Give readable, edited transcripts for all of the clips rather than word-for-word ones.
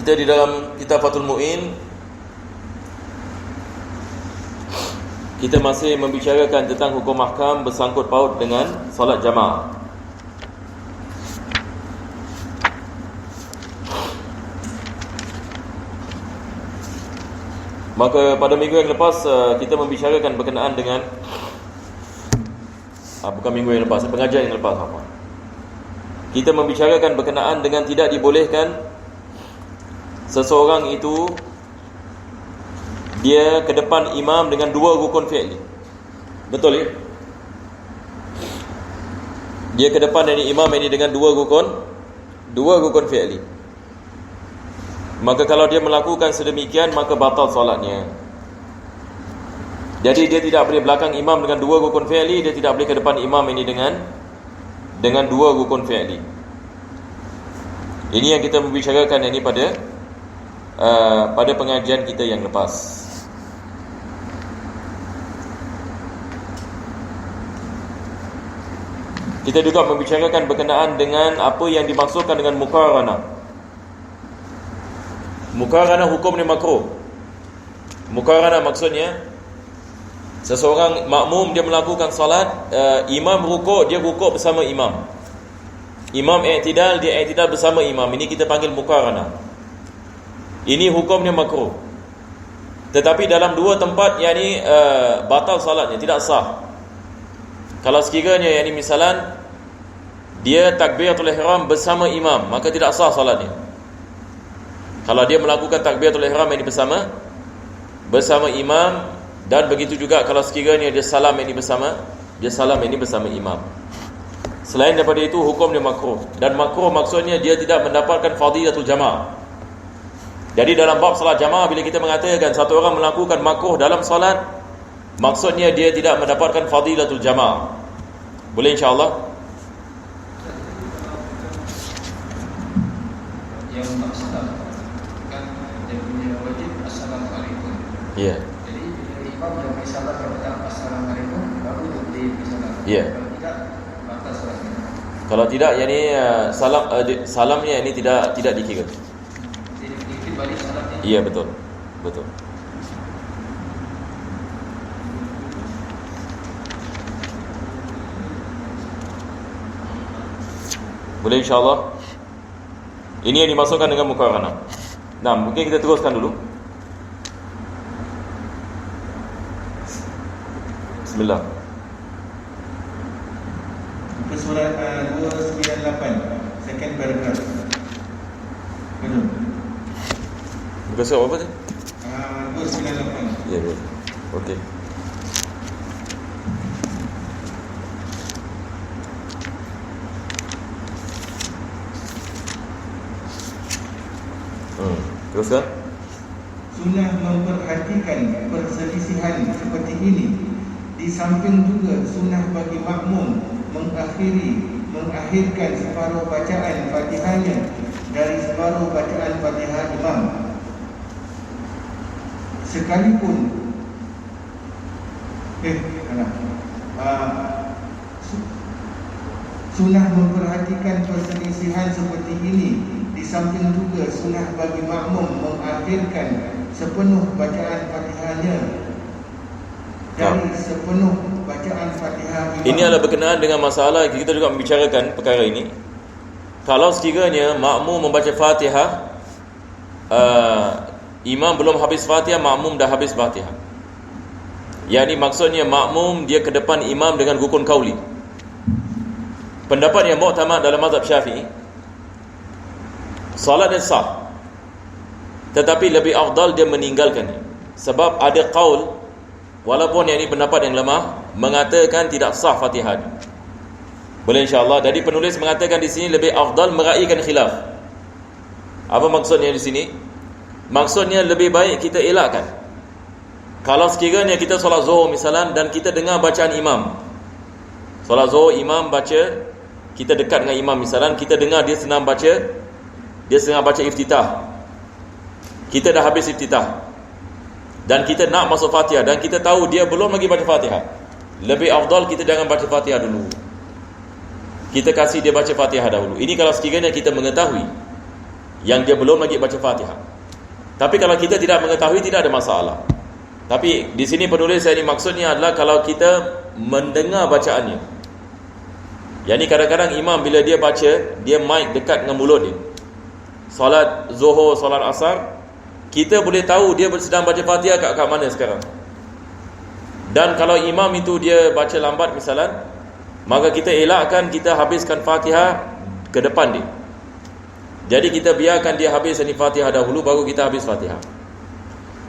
Kita di dalam kitab Fathul Mu'in, kita masih membicarakan tentang hukum ahkam bersangkut paut dengan solat jamaah. Maka pada minggu yang lepas kita membicarakan berkenaan dengan bukan minggu yang lepas, pengajian yang lepas apa? Kita membicarakan berkenaan dengan tidak dibolehkan seseorang itu dia ke depan imam dengan dua rukun fi'li. Betul ya? Dia ke depan dari imam ini dengan dua rukun fi'li. Maka kalau dia melakukan sedemikian, maka batal solatnya. Jadi dia tidak boleh belakang imam dengan dua rukun fi'li, dia tidak boleh ke depan imam ini dengan dua rukun fi'li. Ini yang kita membicarakan ini pada pengajian kita yang lepas. Kita juga membicarakan berkenaan dengan apa yang dimaksudkan dengan muqaranah. Muqaranah hukum ni makruh. Muqaranah maksudnya seseorang makmum dia melakukan salat, imam rukuk, dia rukuk bersama imam. Imam i'tidal, dia i'tidal bersama imam. Ini kita panggil muqaranah. Ini hukumnya makruh. Tetapi dalam dua tempat yakni batal salatnya, tidak sah. Kalau sekiranya yakni misalan dia takbiratul ihram bersama imam, maka tidak sah salatnya. Kalau dia melakukan takbiratul ihram ini bersama imam, dan begitu juga kalau sekiranya dia salam ini bersama imam. Selain daripada itu hukumnya makruh. Dan makruh maksudnya dia tidak mendapatkan fadilatul jamaah. Jadi dalam bab salat jamaah, bila kita mengatakan satu orang melakukan makruh dalam salat, maksudnya dia tidak mendapatkan fadilatul jamaah. Boleh insya-Allah? Yang maksudnya kan dia punya wajib assalamualaikum. Ya. Jadi imam yang misalnya katakan assalamualaikum baru boleh misalnya. Ya. Kalau tidak batal salatnya. Kalau tidak yakni salamnya ini tidak dikira. Jadi dikit balik salatnya. Iya, betul. Boleh insya-Allah. Ini yang dimasukkan dengan muqaranah. Nah, mungkin kita teruskan dulu. Bismillah. Muka surat 298, second paragraph. Betul. Muka surat apa tu? 298. Ya, betul. Okey. Teruskan. Sunnah memperhatikan perselisihan seperti ini. Di samping juga sunnah bagi makmum mengakhirkan separuh bacaan Fatihahnya dari separuh bacaan Fatihah imam. Sekalipun sunnah memperhatikan perselisihan seperti ini. Di samping juga sunnah bagi makmum mengakhirkan sepenuh bacaan Fatihahnya dari sepenuh bacaan Fatihah imam. Ini adalah berkenaan dengan masalah kita juga membicarakan perkara ini. Kalau sekiranya makmum membaca Fatihah, imam belum habis Fatihah, makmum dah habis Fatihah. Yani maksudnya makmum dia ke depan imam dengan rukun qauli. Pendapat yang mu'tamad dalam mazhab Syafi'i, salatnya sah, tetapi lebih afdal dia meninggalkannya. Sebab ada qaul, walaupun yang ini pendapat yang lemah, mengatakan tidak sah Fatihah. Boleh insya-Allah. Jadi penulis mengatakan di sini lebih afdal meraihkan khilaf. Apa maksudnya di sini? Maksudnya lebih baik kita elakkan. Kalau sekiranya kita solat zuhur misalan dan kita dengar bacaan imam, solat zuhur imam baca, kita dekat dengan imam misalan, kita dengar dia sedang baca iftitah. Kita dah habis iftitah dan kita nak masuk Fatihah dan kita tahu dia belum lagi baca Fatihah. Lebih afdal kita jangan baca Fatihah dulu. Kita kasih dia baca Fatihah dahulu. Ini kalau sekiranya kita mengetahui yang dia belum lagi baca Fatihah. Tapi kalau kita tidak mengetahui, tidak ada masalah. Tapi di sini penulis ini maksudnya adalah kalau kita mendengar bacaannya. Yang ni kadang-kadang imam bila dia baca, dia mic dekat dengan mulut dia. Solat Zuhur, solat Asar, kita boleh tahu dia sedang baca Fatihah kat mana sekarang. Dan kalau imam itu dia baca lambat misalan, maka kita elakkan kita habiskan Fatihah ke depan dia. Jadi kita biarkan dia habis ini Fatihah dahulu, baru kita habis Fatihah.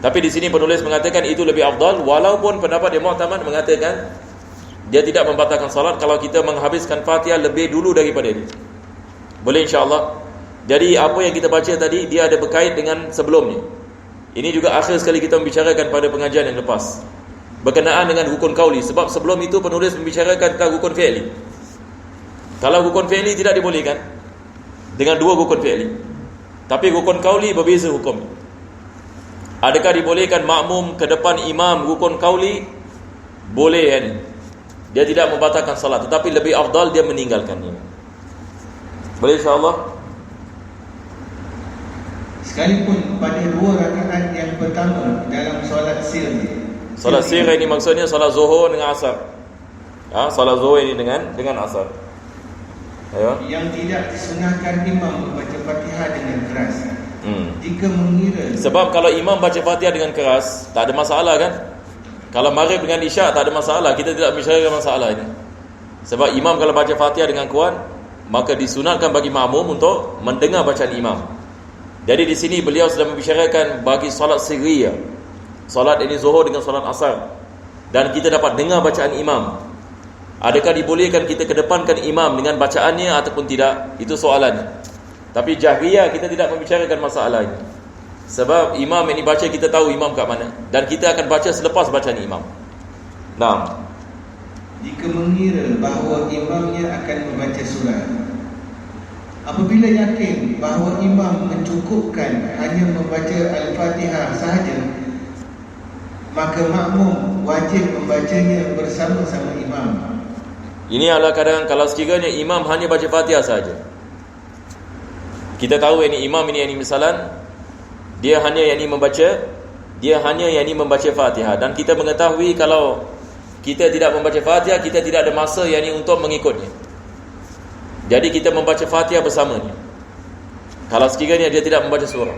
Tapi di sini penulis mengatakan itu lebih afdal, walaupun pendapat yang mu'tamad mengatakan dia tidak membatalkan salat kalau kita menghabiskan Fatihah lebih dulu daripada dia. Boleh insya-Allah. Jadi apa yang kita baca tadi dia ada berkait dengan sebelumnya. Ini juga akhir sekali kita membicarakan pada pengajian yang lepas berkenaan dengan rukun qauli, sebab sebelum itu penulis membicarakan tentang rukun fi'li. Kalau rukun fi'li tidak dibolehkan dengan dua rukun fi'li. Tapi rukun qauli berbeza hukum. Adakah dibolehkan makmum ke depan imam rukun qauli? Boleh kan? Dia tidak membatalkan salat, tetapi lebih afdal dia meninggalkannya. Boleh insya-Allah. Sekalipun pada 2 rakaat yang pertama dalam solat sir. Solat sir ini maksudnya solat Zuhur dengan Asar. Solat Zuhur ini dengan Asar. Ayo. Yang tidak disunahkan imam membaca Fatihah dengan keras. Jika mengira, sebab kalau imam baca Fatihah dengan keras, tak ada masalah kan? Kalau maghrib dengan isyak tak ada masalah, kita tidak membicarakan masalah ini. Sebab imam kalau baca Fatihah dengan kuat, maka disunatkan bagi makmum untuk mendengar bacaan imam. Jadi di sini beliau sudah membicarakan bagi solat sirriyah, solat ini Zuhur dengan solat Asar, dan kita dapat dengar bacaan imam. Adakah dibolehkan kita kedepankan imam dengan bacaannya ataupun tidak? Itu soalannya. Tapi jahriyah kita tidak membicarakan masalah ini. Sebab imam ini baca, kita tahu imam kat mana, dan kita akan baca selepas bacaan imam. Nah, jika mengira bahawa imamnya akan membaca surah, apabila yakin bahawa imam mencukupkan hanya membaca Al-Fatihah sahaja, maka makmum wajib membacanya bersama-sama imam. Ini adalah kadang kalau sekiranya imam hanya baca Fatihah saja. Kita tahu ini imam ini misalan dia hanya membaca Fatihah, dan kita mengetahui kalau kita tidak membaca Fatihah, kita tidak ada masa untuk mengikutnya. Jadi kita membaca Fatihah bersamanya. Kalau sekiranya dia tidak membaca surah,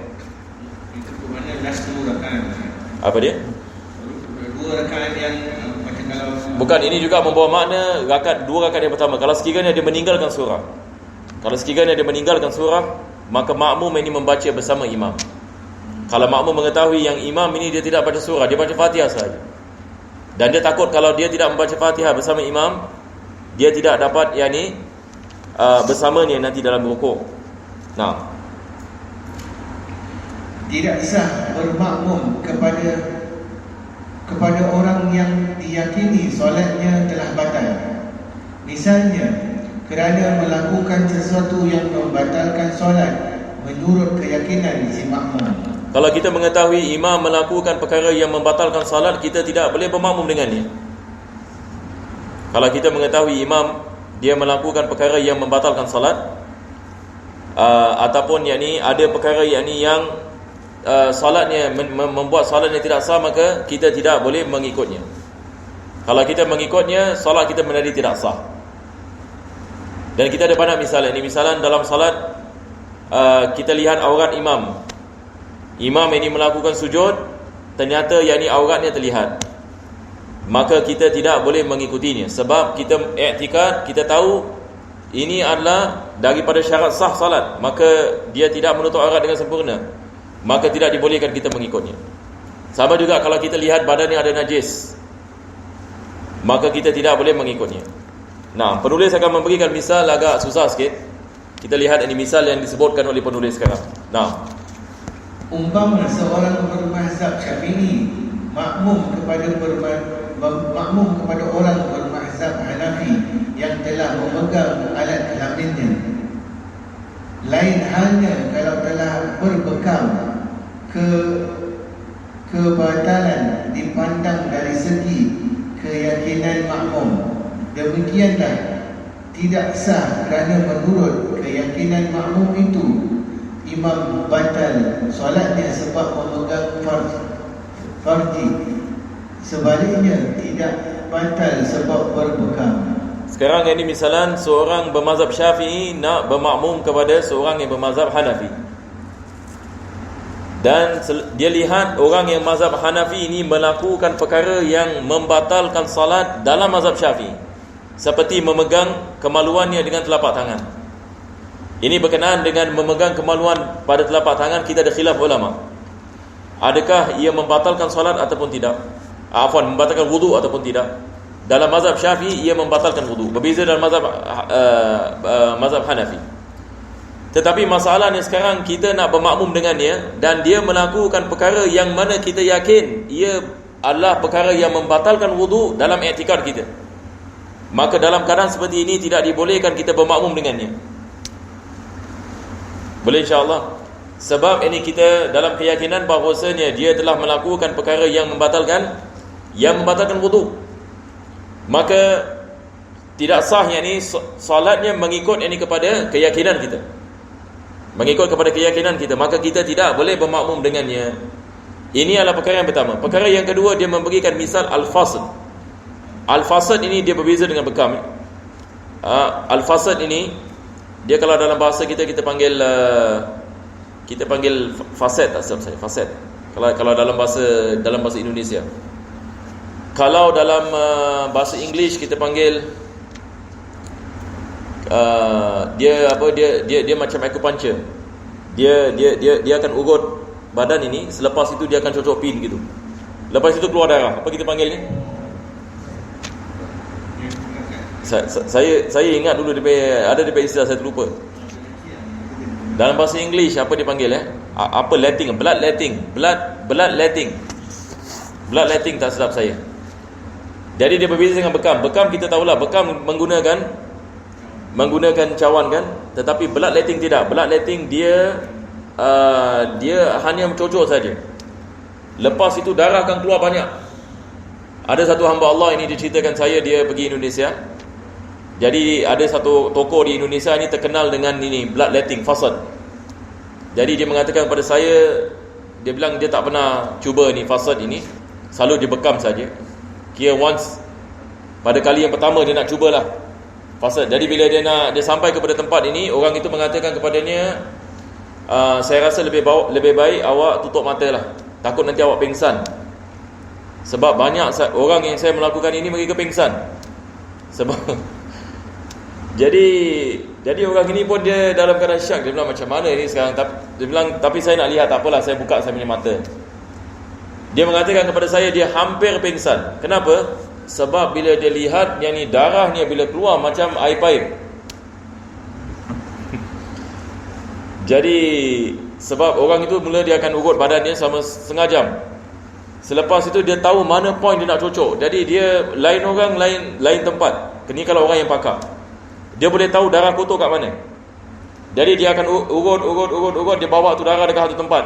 itu ke mana last 2 rakaat? apa dia? 2 rakaat yang macam kalau bukan, ini juga membawa makna 2 rakaat yang pertama. Kalau sekiranya dia meninggalkan surah, maka makmum ini membaca bersama imam. Kalau makmum mengetahui yang imam ini dia tidak baca surah, dia baca Fatihah saja, dan dia takut kalau dia tidak membaca Fatihah bersama imam, dia tidak dapat bersamanya nanti dalam rukuk. Nah, tidak sah bermakmum kepada orang yang diyakini solatnya telah batal. Misalnya, kerana melakukan sesuatu yang membatalkan solat menurut keyakinan si makmum. Kalau kita mengetahui imam melakukan perkara yang membatalkan salat, kita tidak boleh bermakmum dengannya. Kalau kita mengetahui imam dia melakukan perkara yang membatalkan salat, ataupun ada perkara yang salatnya membuat salatnya tidak sah, maka kita tidak boleh mengikutnya. Kalau kita mengikutnya, salat kita menjadi tidak sah. Dan kita ada banyak misalan. Ini misalan dalam salat, kita lihat aurat imam. Imam ini melakukan sujud, ternyata auratnya terlihat, maka kita tidak boleh mengikutinya. Sebab kita i'tikad, kita tahu ini adalah daripada syarat sah salat, maka dia tidak menutup aurat dengan sempurna, maka tidak dibolehkan kita mengikutnya. Sama juga kalau kita lihat badannya ada najis, maka kita tidak boleh mengikutnya. Nah, penulis akan memberikan misal agak susah sikit. Kita lihat ini misal yang disebutkan oleh penulis sekarang. Nah, umpama seorang bermazhab Syafi'i makmum kepada orang bermazhab Hanafi yang telah memegang alat kelaminnya. Lain halnya kalau telah berbekam kebatalan dipandang dari segi keyakinan makmum. Demikianlah tidak sah kerana menurut keyakinan makmum itu imam batal solatnya sebab memegang farji, sebaliknya tidak batal sebab berbekam. Sekarang ini misalan seorang bermazhab Syafi'i nak bermakmum kepada seorang yang bermazhab Hanafi, dan dia lihat orang yang mazhab Hanafi ini melakukan perkara yang membatalkan salat dalam mazhab Syafi'i, seperti memegang kemaluannya dengan telapak tangan. Ini berkenaan dengan memegang kemaluan pada telapak tangan, kita ada khilaf ulama. Adakah ia membatalkan salat ataupun tidak? Membatalkan wudu ataupun tidak? Dalam mazhab Syafi'i ia membatalkan wudu, berbeza dalam mazhab Hanafi. Tetapi masalahnya sekarang kita nak bermakmum dengannya dan dia melakukan perkara yang mana kita yakin ia adalah perkara yang membatalkan wudu dalam i'tikad kita. Maka dalam keadaan seperti ini tidak dibolehkan kita bermakmum dengannya. Boleh insya-Allah. Sebab ini kita dalam keyakinan bahawasanya dia telah melakukan perkara yang membatalkan wudu. Maka tidak sah yakni solatnya mengikut yakni kepada keyakinan kita. Mengikut kepada keyakinan kita, maka kita tidak boleh bermakmum dengannya. Ini adalah perkara yang pertama. Perkara yang kedua, dia memberikan misal al-fasl. Al-fasl ini dia berbeza dengan bekam. Al-fasl ini dia kalau dalam bahasa kita panggil faset, tak silap saya, faset. Kalau dalam bahasa Indonesia. Kalau dalam bahasa English kita panggil dia macam acupuncture. Dia akan urut badan ini, selepas itu dia akan cocok pin gitu. Lepas itu keluar darah. Apa kita panggil ni? Saya ingat dulu ada istilah, saya terlupa. Dalam bahasa English apa dipanggil apa letting, blood letting. Blood letting tak silap saya. Jadi dia berbeza dengan bekam. Bekam kita tahulah, bekam menggunakan cawan kan, tetapi blood letting tidak. Blood letting dia hanya mencocok saja. Lepas itu darah akan keluar banyak. Ada satu hamba Allah ini diceritakan saya, dia pergi Indonesia. Jadi ada satu toko di Indonesia ini terkenal dengan ini blood letting, fasad. Jadi dia mengatakan kepada saya, dia bilang dia tak pernah cuba ni fasad ini, selalu dia bekam saja. Kira once, pada kali yang pertama dia nak cubalah fasad. Jadi bila dia sampai kepada tempat ini, orang itu mengatakan kepadanya, saya rasa lebih baik awak tutup mata lah, takut nanti awak pingsan. Sebab banyak orang yang saya melakukan ini mereka pingsan. Sebab Jadi orang ini pun dia dalam keadaan syak. Dia bilang macam mana ini sekarang? Dia bilang tapi saya nak lihat, tak apalah, saya buka saya punya mata. Dia mengatakan kepada saya dia hampir pingsan. Kenapa? Sebab bila dia lihat yang ni darahnya bila keluar macam air paip. Jadi sebab orang itu mula dia akan urut badannya selama setengah jam. Selepas itu dia tahu mana point dia nak cocok. Jadi dia lain orang lain tempat. Ini kalau orang yang pakar, dia boleh tahu darah kotor kat mana. Jadi dia akan urut, dia bawa tu darah dekat satu tempat.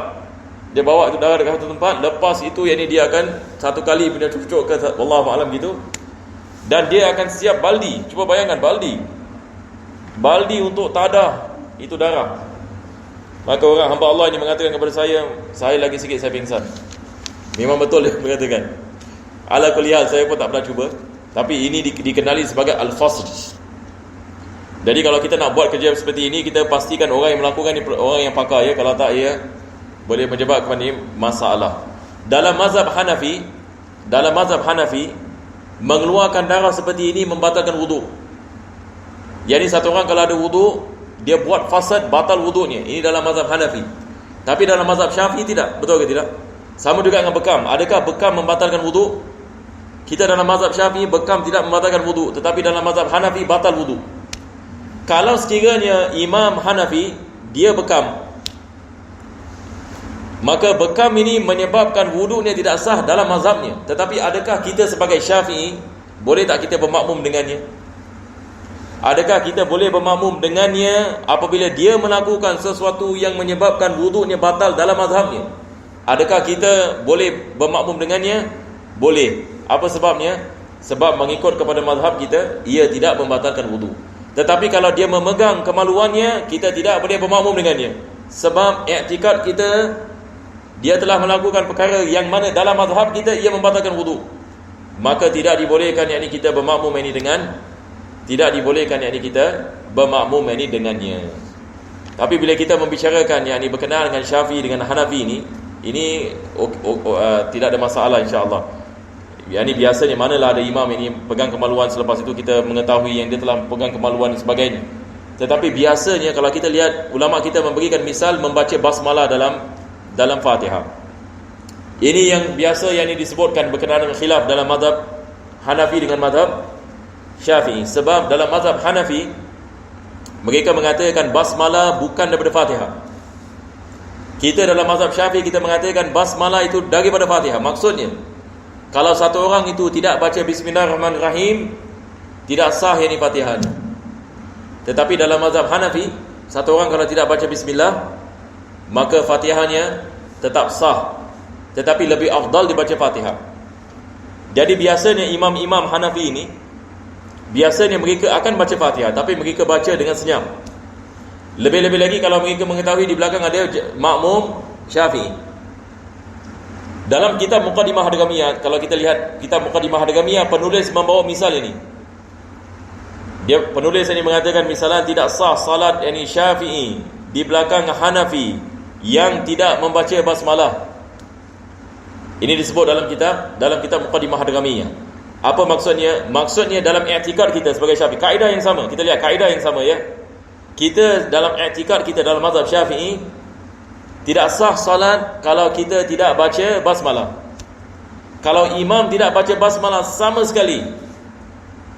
Lepas itu yang ni dia akan satu kali punya cocok ke wallahu alam gitu. Dan dia akan siap baldi. Cuba bayangkan baldi untuk tadah itu darah. Maka orang hamba Allah ini mengatakan kepada saya lagi sikit saya pingsan. Memang betul dia mengatakan. Ala kulli hal, saya pun tak pernah cuba, tapi ini dikenali sebagai al-fasl. Jadi kalau kita nak buat kerja seperti ini, kita pastikan orang yang melakukan ni orang yang pakar ya. Kalau tak, ia boleh menyebabkan ini masalah. Dalam mazhab Hanafi, mengeluarkan darah seperti ini membatalkan wudu. Jadi satu orang kalau ada wudu, dia buat fasad, batal wudunya. Ini dalam mazhab Hanafi. Tapi dalam mazhab Syafi'i tidak. Betul ke tidak? Sama juga dengan bekam. Adakah bekam membatalkan wudu? Kita dalam mazhab Syafi'i bekam tidak membatalkan wudu, tetapi dalam mazhab Hanafi batal wudu. Kalau sekiranya Imam Hanafi dia bekam, maka bekam ini menyebabkan wudunya tidak sah dalam mazhabnya. Tetapi adakah kita sebagai Syafi'i boleh tak kita bermakmum dengannya? Adakah kita boleh bermakmum dengannya apabila dia melakukan sesuatu yang menyebabkan wudunya batal dalam mazhabnya? Adakah kita boleh bermakmum dengannya? Boleh. Apa sebabnya? Sebab mengikut kepada mazhab kita, ia tidak membatalkan wudu. Tetapi kalau dia memegang kemaluannya, kita tidak boleh bermakmum dengannya. Sebab i'tikad kita, dia telah melakukan perkara yang mana dalam mazhab kita ia membatalkan wudu, maka tidak dibolehkan yakni kita bermakmum ini dengan, tidak dibolehkan yakni kita bermakmum ini dengannya. Tapi bila kita membicarakan yakni berkenaan dengan Syafi'i dengan Hanafi ini tidak ada masalah insya-Allah. Yakni biasanya manalah ada imam ini pegang kemaluan, selepas itu kita mengetahui yang dia telah pegang kemaluan dan sebagainya. Tetapi biasanya kalau kita lihat ulama kita memberikan misal membaca basmalah dalam Fatihah. Ini yang biasa yang disebutkan berkenaan dengan khilaf dalam mazhab Hanafi dengan mazhab Syafi'i. Sebab dalam mazhab Hanafi mereka mengatakan basmalah bukan daripada Fatihah. Kita dalam mazhab Syafi'i kita mengatakan basmalah itu daripada Fatihah. Maksudnya kalau satu orang itu tidak baca bismillahirrahmanirrahim, tidak sah yang Fatihah. Tetapi dalam mazhab Hanafi, satu orang kalau tidak baca bismillah, maka Fatihahnya tetap sah, tetapi lebih afdal dibaca Fatihah. Jadi biasanya imam-imam Hanafi ini, biasanya mereka akan baca Fatihah, tapi mereka baca dengan senyap. Lebih-lebih lagi kalau mereka mengetahui di belakang ada makmum Syafi'i. Dalam kitab Muqaddimah Hadramiyah, kalau kita lihat kitab Muqaddimah Hadramiyah, penulis membawa misal ini. Penulis ini mengatakan misalnya tidak sah salat yakni Syafi'i di belakang Hanafi yang tidak membaca basmalah. Ini disebut dalam kitab Muqaddimah Hadramiyah. Apa maksudnya? Maksudnya dalam i'tikad kita sebagai Syafi'i, kaedah yang sama. Kita lihat kaedah yang sama ya. Kita dalam i'tikad kita dalam mazhab Syafi'i, tidak sah salat kalau kita tidak baca basmalah. Kalau imam tidak baca basmalah sama sekali,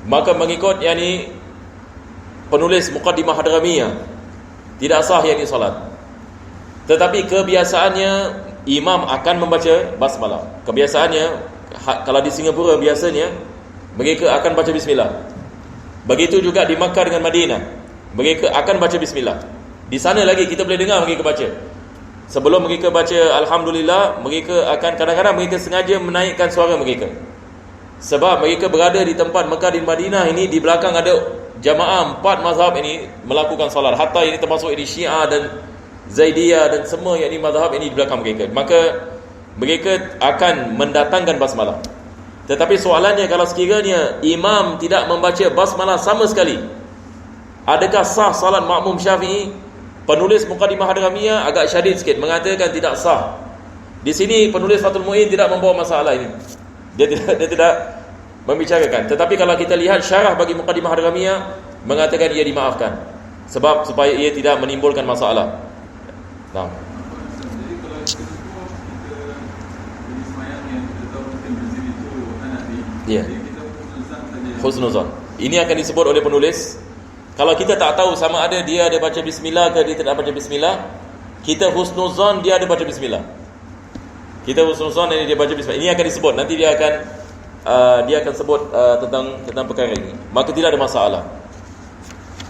maka mengikut yakni penulis Muqaddimah Hadramiyah, tidak sah yakni salat. Tetapi kebiasaannya imam akan membaca basmalah. Kebiasaannya kalau di Singapura biasanya mereka akan baca bismillah. Begitu juga di Makkah dengan Madinah, mereka akan baca bismillah. Di sana lagi kita boleh dengar mereka baca. Sebelum mereka baca alhamdulillah, mereka akan kadang-kadang mereka sengaja menaikkan suara mereka. Sebab mereka berada di tempat Mekah dan Madinah ini, di belakang ada jamaah 4 mazhab ini melakukan salat. Hatta ini termasuk ini Syiah dan Zaidiyah dan semua yang ini mazhab ini di belakang mereka. Maka mereka akan mendatangkan basmalah. Tetapi soalannya, kalau sekiranya imam tidak membaca basmalah sama sekali, adakah sah salat makmum Syafi'i? Penulis Muqaddimah Hadramiyah agak syadid sikit, mengatakan tidak sah. Di sini penulis Fathul Mu'in tidak membawa masalah ini. Dia tidak membicarakan. Tetapi kalau kita lihat syarah bagi Muqaddimah Hadramiyah, mengatakan ia dimaafkan, sebab supaya ia tidak menimbulkan masalah. Nah. Jadi kalau kita semua kita jenis mayang yang kita tahu mungkin berzini itu Hanafi. Ya. Jadi kita husnuzan saja. Husnuzan. Ini akan disebut oleh penulis. Kalau kita tak tahu sama ada dia ada baca bismillah ke dia tidak baca bismillah, kita husnuzan dia ada baca bismillah. Kita husnuzan ini dia baca bismillah. Ini akan disebut, nanti dia akan sebut tentang perkara ini. Maka tidak ada masalah.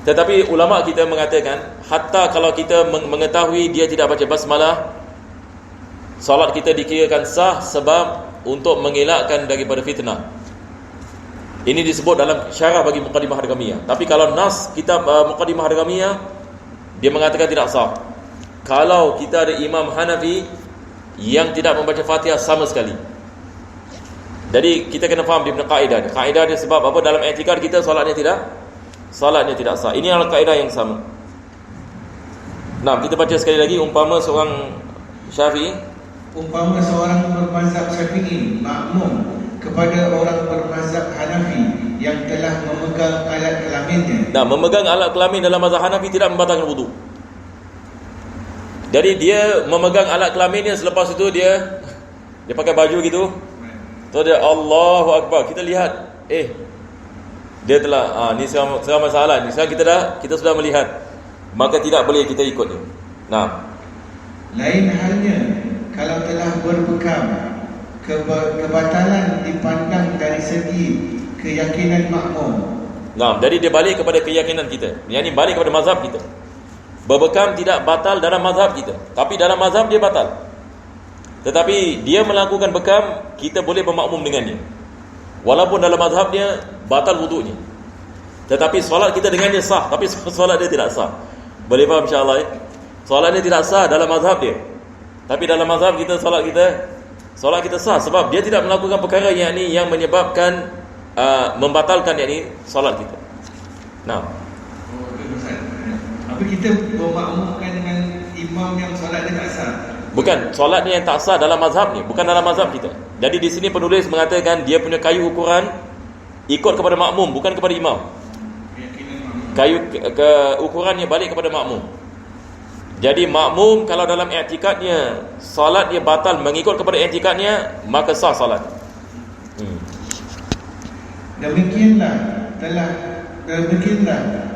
Tetapi ulama kita mengatakan, hatta kalau kita mengetahui dia tidak baca basmalah, salat kita dikirakan sah sebab untuk mengelakkan daripada fitnah. Ini disebut dalam syarah bagi Muqaddimah Hadramiyah. Tapi kalau nas kitab Muqaddimah Hadramiyah, dia mengatakan tidak sah kalau kita ada imam Hanafi yang tidak membaca Fatihah sama sekali. Jadi kita kena faham dia punya kaedah. Kaedah dia sebab apa? Dalam i'tikad kita salatnya tidak sah. Ini adalah kaedah yang sama. Nah, kita baca sekali lagi. Umpama seorang Syafi'i, umpama seorang bermazhab Syafi'i makmum kepada orang bermazhab Hanafi yang telah memegang alat kelaminnya. Nah, memegang alat kelamin dalam mazhab Hanafi tidak membatalkan wudu. Jadi dia memegang alat kelaminnya, selepas itu dia pakai baju gitu. Tu dia Allahu Akbar. Kita lihat, dia telah ni sekarang masalah ni. Sekarang kita sudah melihat, maka tidak boleh kita ikut ni. Nah, lain halnya kalau telah berbekam, kebatalan dipandang dari segi keyakinan makmum. Nah, jadi dia balik kepada keyakinan kita. Yang ni balik kepada mazhab kita. Berbekam tidak batal dalam mazhab kita, tapi dalam mazhab dia batal. Tetapi dia melakukan bekam, kita boleh bermakmum dengannya. Walaupun dalam mazhab dia batal wudunya. Tetapi solat kita dengannya sah, tapi solat dia tidak sah. Boleh faham insya-Allah ya? Solat dia tidak sah dalam mazhab dia. Tapi dalam mazhab kita solat kita sah sebab dia tidak melakukan perkara yang menyebabkan membatalkan solat kita. Nah, apa kita bermakmumkan dengan imam yang solat dia tak sah? bukan, solat ni yang tak sah dalam mazhab ni, bukan dalam mazhab kita. Jadi di sini penulis mengatakan dia punya kayu ukuran ikut kepada makmum, bukan kepada imam. Kayu ukurannya balik kepada makmum. Jadi makmum kalau dalam i'tikadnya solat dia batal mengikut kepada i'tikadnya, maka sah solat. Demikianlah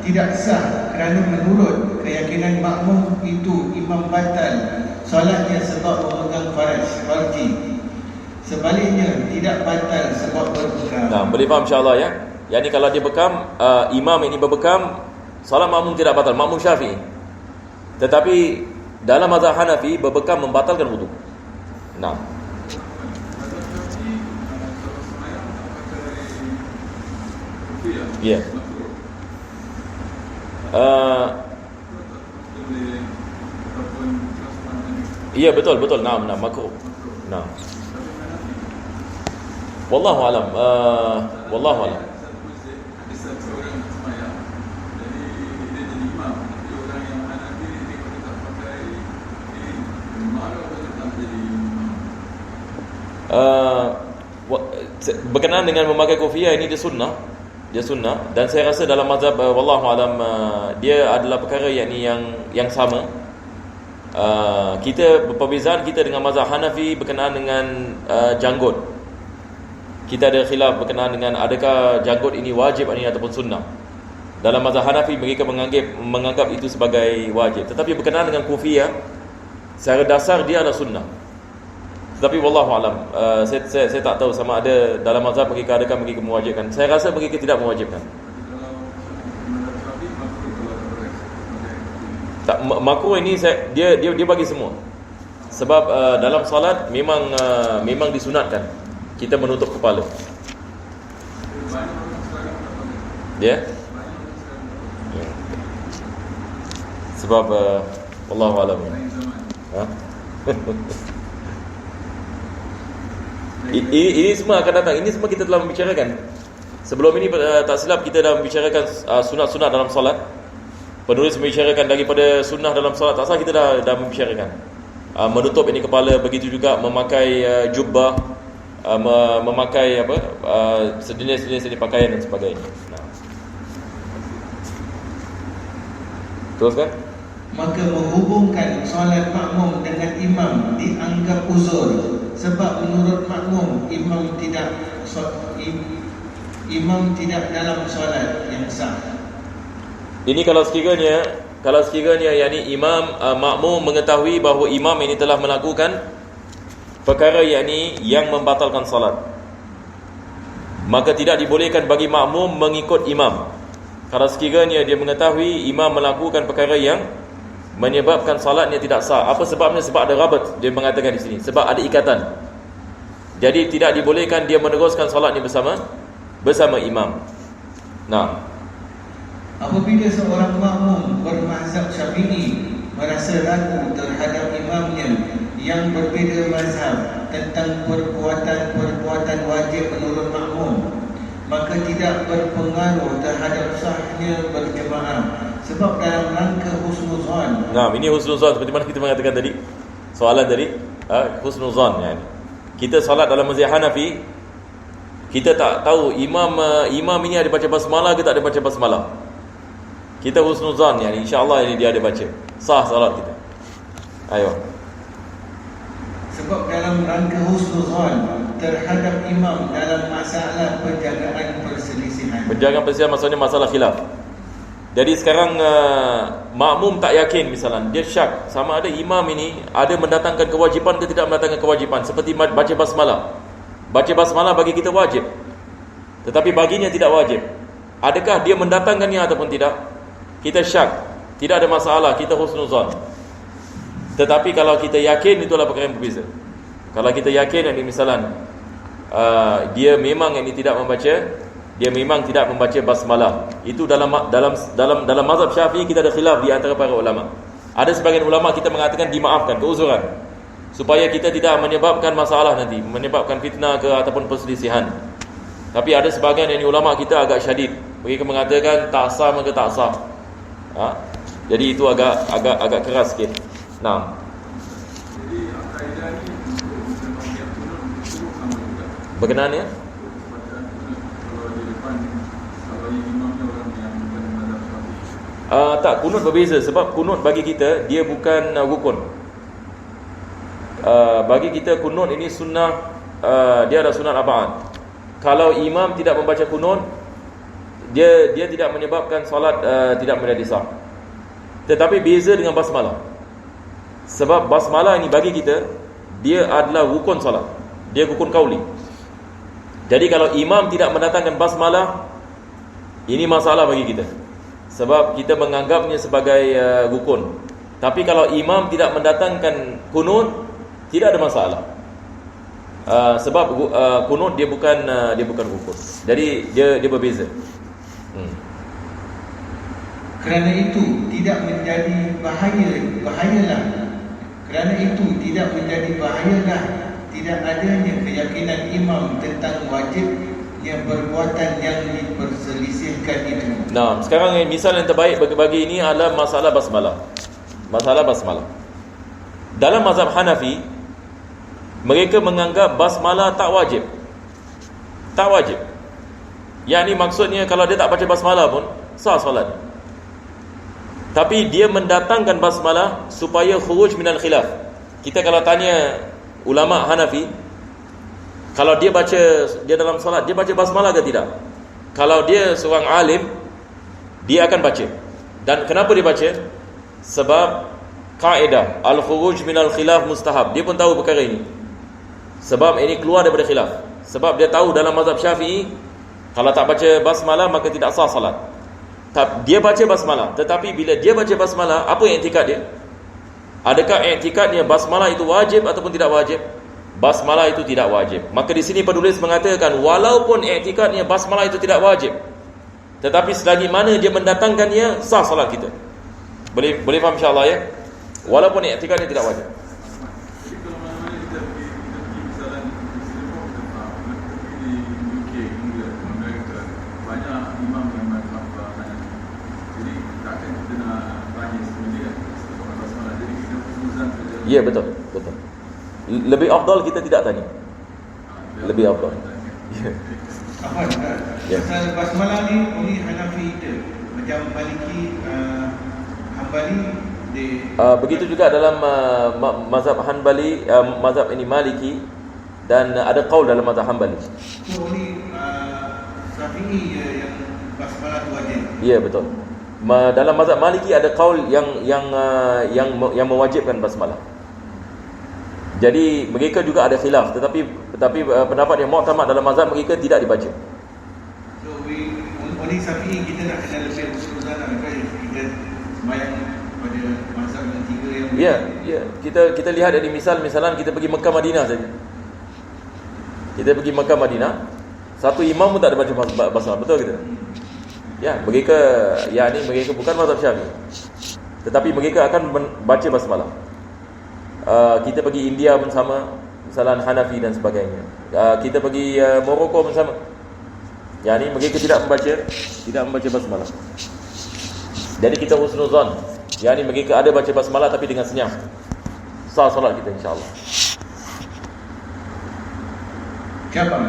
tidak sah kerana menurut keyakinan makmum itu imam batal solatnya sebab memegang farji. Sebaliknya tidak batal sebab berbekam. Nah, boleh faham insya-Allah ya. Yang ni kalau dia bekam, imam ini berbekam, solat makmum tidak batal, makmum Syafi'i. Tetapi dalam mazhab Hanafi berbekam membatalkan wudu. Nah, ya. Iya betul. Nah, makruh. Nah. Wallahu alam. Wallahu alam. Berkenaan dengan memakai kopiah ini dia sunnah, dan saya rasa dalam mazhab wallahu alam dia adalah perkara yang sama. Kita perbezaan kita dengan mazhab Hanafi berkenaan dengan janggut. Kita ada khilaf berkenaan dengan adakah janggut ini wajib ataupun sunnah. Dalam mazhab Hanafi mereka menganggap itu sebagai wajib. Tetapi berkenaan dengan kopiah secara dasar dia adalah sunnah. Tapi wallahu alam, saya tak tahu sama ada dalam mazhab mereka adakah mereka mewajibkan. Saya rasa mereka tidak mewajibkan. Tak, makruh ini dia bagi semua. Sebab dalam solat memang disunatkan kita menutup kepala. Dia sebab wallahu alam. Ha? Ini semua akan datang. Ini semua kita telah membicarakan. Sebelum ini tak silap kita dah membicarakan sunat-sunat dalam solat. Penulis membicarakan daripada sunnah dalam solat. Tak salah kita dah membicarakan. Menutup ini kepala, begitu juga memakai jubbah, memakai sejenis pakaian dan sebagainya. Nah. Teruskan. Maka menghubungkan solat makmum dengan imam dianggap uzur. Sebab menurut makmum imam tidak dalam solat yang sah. Ini kalau sekiranya yakni imam makmum mengetahui bahawa imam ini telah melakukan perkara yang membatalkan solat, maka tidak dibolehkan bagi makmum mengikut imam. Kalau sekiranya dia mengetahui imam melakukan perkara yang menyebabkan solatnya tidak sah. Apa sebabnya? Sebab ada rabat, dia mengatakan di sini. Sebab ada ikatan. Jadi tidak dibolehkan dia meneruskan solatnya bersama imam. Nah, apabila seorang makmum bermazhab Syafi'i merasa ragu terhadap imamnya yang berbeza mazhab tentang perbuatan wajib menurut makmum, maka tidak berpengaruh terhadap sahnya berjemaah. Sebab dalam rangka husnuzan. Nah, ini husnuzan seperti mana kita mengatakan tadi. Soalan tadi, husnuzan yani. Kita solat dalam mazhab Hanafi, kita tak tahu imam ini ada baca basmalah ke tak ada baca basmalah. Kita husnuzan yani insya-Allah ini dia ada baca. Sah solat kita. Ayo. Sebab dalam rangka husnuzan terhadap imam dalam masalah penjagaan perselisihan. Penjagaan perselisihan maksudnya masalah khilaf. Jadi sekarang makmum tak yakin misalnya, dia syak sama ada imam ini ada mendatangkan kewajipan ke tidak mendatangkan kewajipan. Seperti baca basmalah. Baca basmalah bagi kita wajib, tetapi baginya tidak wajib. Adakah dia mendatangkannya ataupun tidak? Kita syak, tidak ada masalah, kita husnuzan. Tetapi kalau kita yakin, itulah perkara yang berbeza. Kalau kita yakin yang misalnya dia memang yang tidak membaca basmalah. Itu dalam mazhab Syafi'i kita ada khilaf di antara para ulama. Ada sebagian ulama kita mengatakan dimaafkan, keuzuran, supaya kita tidak menyebabkan masalah nanti, menyebabkan fitnah ke ataupun perselisihan. Tapi ada sebagian yang ulama kita agak syadid, mereka mengatakan tak sah maka tak sah. Jadi itu agak keras sikit. Nah, Jadi kaedah ni untuk memang yang kunut itu sama juga. berkenaan ya. Bacaan kunut kalau di depan, kalau yang imamnya orang yang bukan mazhab Syafi'i. Tak, kunut berbeza. Sebab kunut bagi kita dia bukan rukun. Bagi kita kunut ini sunnah, dia ada sunat abad. Kalau imam tidak membaca kunut, dia tidak menyebabkan solat tidak menjadi sah. Tetapi beza dengan basmalah. Sebab basmalah ini bagi kita dia adalah rukun solat. Dia rukun qauli. Jadi kalau imam tidak mendatangkan basmalah, ini masalah bagi kita. Sebab kita menganggapnya sebagai rukun. Tapi kalau imam tidak mendatangkan kunut, tidak ada masalah. Sebab kunut dia bukan rukun. Jadi dia berbeza. Kerana itu tidak menjadi bahayalah. Kerana itu tidak menjadi bahayalah tidak adanya keyakinan imam tentang wajibnya perbuatan yang diperselisihkan itu. Nah, sekarang misal yang terbaik bagi ini adalah masalah basmalah. Masalah basmalah. Dalam mazhab Hanafi, mereka menganggap basmalah tak wajib. Tak wajib. Yang ni maksudnya kalau dia tak baca basmalah pun sah solat. Tapi dia mendatangkan basmalah supaya khuruj minal khilaf. Kita kalau tanya ulama Hanafi, kalau dia dalam solat, dia baca basmalah ke tidak? Kalau dia seorang alim, dia akan baca. Dan kenapa dia baca? Sebab kaedah al-khuruj minal khilaf mustahab. Dia pun tahu perkara ini. Sebab ini keluar daripada khilaf. Sebab dia tahu dalam mazhab Syafi'i, kalau tak baca basmalah maka tidak sah salat. Dia baca basmalah, tetapi bila dia baca basmalah, apa yang i'tikad dia? Adakah i'tikadnya basmalah itu wajib ataupun tidak wajib? Basmalah itu tidak wajib. Maka di sini penulis mengatakan walaupun i'tikadnya basmalah itu tidak wajib, tetapi selagi mana dia mendatangkannya, sah salat kita. Boleh faham insya-Allah ya? Walaupun i'tikadnya tidak wajib. Jadi kalau mana-mana kita pergi misalnya di Singapura, kita faham. Di UK, England, Amerika, banyak imam yang mazhab Hanafi. Jadi takkan kita nak tanya sebenarnya setelah basmalah. Jadi kita husnuzan saja. Ya, betul. Lebih afdal kita tidak tanya. Lebih afdal. Ya. Apa? Ya. Pasal basmalah ni only Hanafi je. Macam Maliki, Hambali begitu juga dalam mazhab Hanbali, mazhab ini Maliki, dan ada qaul dalam mazhab Hanbali. So only Syafi'i je yang basmalah tu wajib. Ya, betul. Dalam mazhab Maliki ada qaul yang mewajibkan basmalah. Jadi mereka juga ada khilaf, tetapi pendapat yang mu'tamad dalam mazhab mereka tidak dibaca. So only Syafi'i kita nak kena lebih usul-usulan kan kita sembahyang pada mazhab yang tiga yang Ya. Kita lihat dari misalan kita pergi Mekah Madinah saja. Kita pergi Mekah Madinah, satu imam pun tak ada baca basmalah, betul kita? Ya, mereka mereka bukan mazhab Syafi'i, tetapi mereka akan baca basmalah. Kita pergi India pun sama, misalan Hanafi dan sebagainya. Kita pergi Morocco pun sama. Mereka tidak membaca basmalah. Jadi kita husnuzan. Mereka ada baca basmalah tapi dengan senyap. Sah solat kita insya-Allah. Cabang.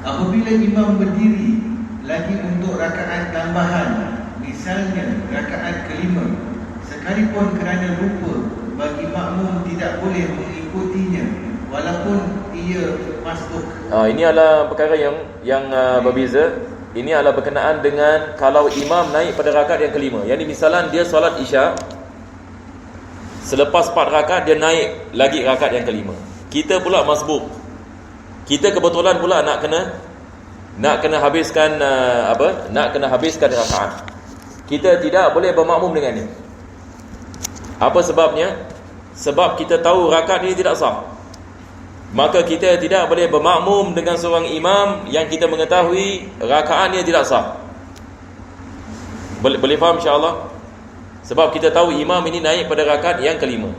Apabila imam berdiri lagi untuk rakaat tambahan, misalnya rakaat kelima, sekalipun kerana lupa, bagi makmum tidak boleh mengikutinya walaupun ia masbuk. Ini adalah perkara yang berbeza. Ini adalah berkenaan dengan kalau imam naik pada rakaat yang kelima. Misalan dia solat Isya, selepas 4 rakaat dia naik lagi rakaat yang kelima. Kita pula masbuk. Kita kebetulan pula nak kena habiskan nak kena habiskan rakaat. Kita tidak boleh bermakmum dengan ini. Apa sebabnya? Sebab kita tahu rakaat ini tidak sah. Maka kita tidak boleh bermakmum dengan seorang imam yang kita mengetahui rakaatnya tidak sah. Boleh faham insya-Allah? Sebab kita tahu imam ini naik pada rakaat yang kelima.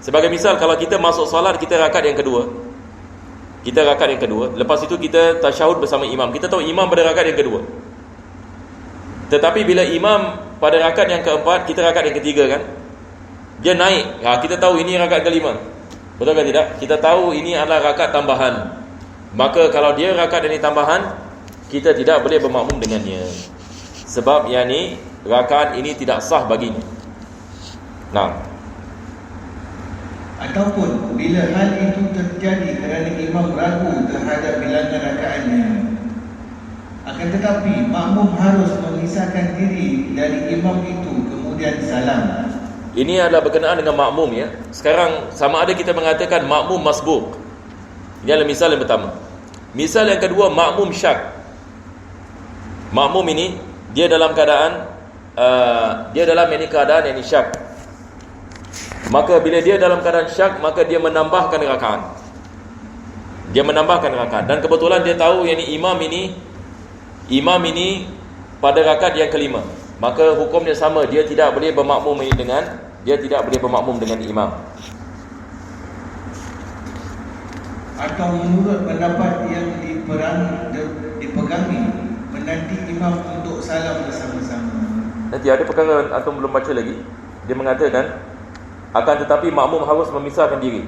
Sebagai misal, kalau kita masuk solat, kita rakaat yang kedua. Lepas itu kita tasyahud bersama imam. Kita tahu imam pada rakaat yang kedua. Tetapi bila imam pada rakaat yang keempat, kita rakaat yang ketiga kan, dia naik. Kita tahu ini rakaat kelima. Betul ke tidak? Kita tahu ini adalah rakaat tambahan. Maka kalau dia rakaat ini tambahan, kita tidak boleh bermakmum dengannya. Sebab rakaat ini tidak sah baginya. Nah, ataupun bila hal itu terjadi kerana imam ragu terhadap bilangan rakaatnya, akan tetapi makmum harus memisahkan diri dari imam itu kemudian salam. ini adalah berkenaan dengan makmum ya. Sekarang sama ada kita mengatakan makmum masbuk. Ini adalah misal yang pertama. Misal yang kedua, makmum syak. Makmum ini dia dalam keadaan keadaan yang syak. Maka bila dia dalam keadaan syak, maka dia menambahkan rakaat. Dan kebetulan dia tahu imam ini pada rakaat yang kelima. Maka hukumnya sama, dia tidak boleh bermakmum dengan imam. Atau menurut pendapat yang dipegangi, menanti imam untuk salam bersama-sama. Nanti ada perkara antum belum baca lagi. Dia mengatakan akan tetapi makmum harus memisahkan diri.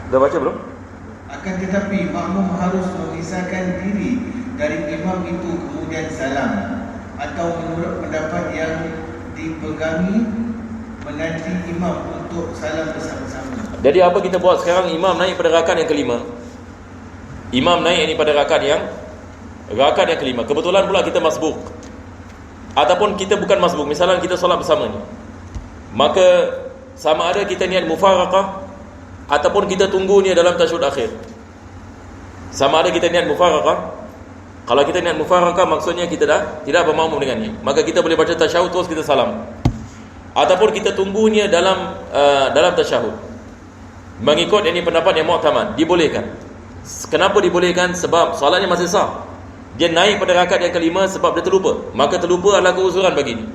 Dah baca belum? Akan tetapi makmum harus memisahkan diri dari imam itu kemudian salam. Atau menurut pendapat yang dipegangi, menanti imam untuk salam bersama-sama. Jadi apa kita buat sekarang? Imam naik pada rakaat yang kelima. Imam naik ini pada rakaat yang kelima. Kebetulan pula kita masbuk. Ataupun kita bukan masbuk, misalnya kita solat bersama ni. Maka sama ada kita niat mufaraqah ataupun kita tunggu ni dalam tasyahud akhir. Sama ada kita niat mufaraqah. Kalau kita niat mufaraqah, maksudnya kita dah tidak bermakmum dengannya, maka kita boleh baca tasyahud terus kita salam. Ataupun kita tunggunya dalam tasyahud. Mengikut pendapat yang mu'tamad, dibolehkan. Kenapa dibolehkan? Sebab solatnya masih sah. Dia naik pada rakaat yang kelima sebab dia terlupa. Maka terlupa adalah keuzuran bagi dia.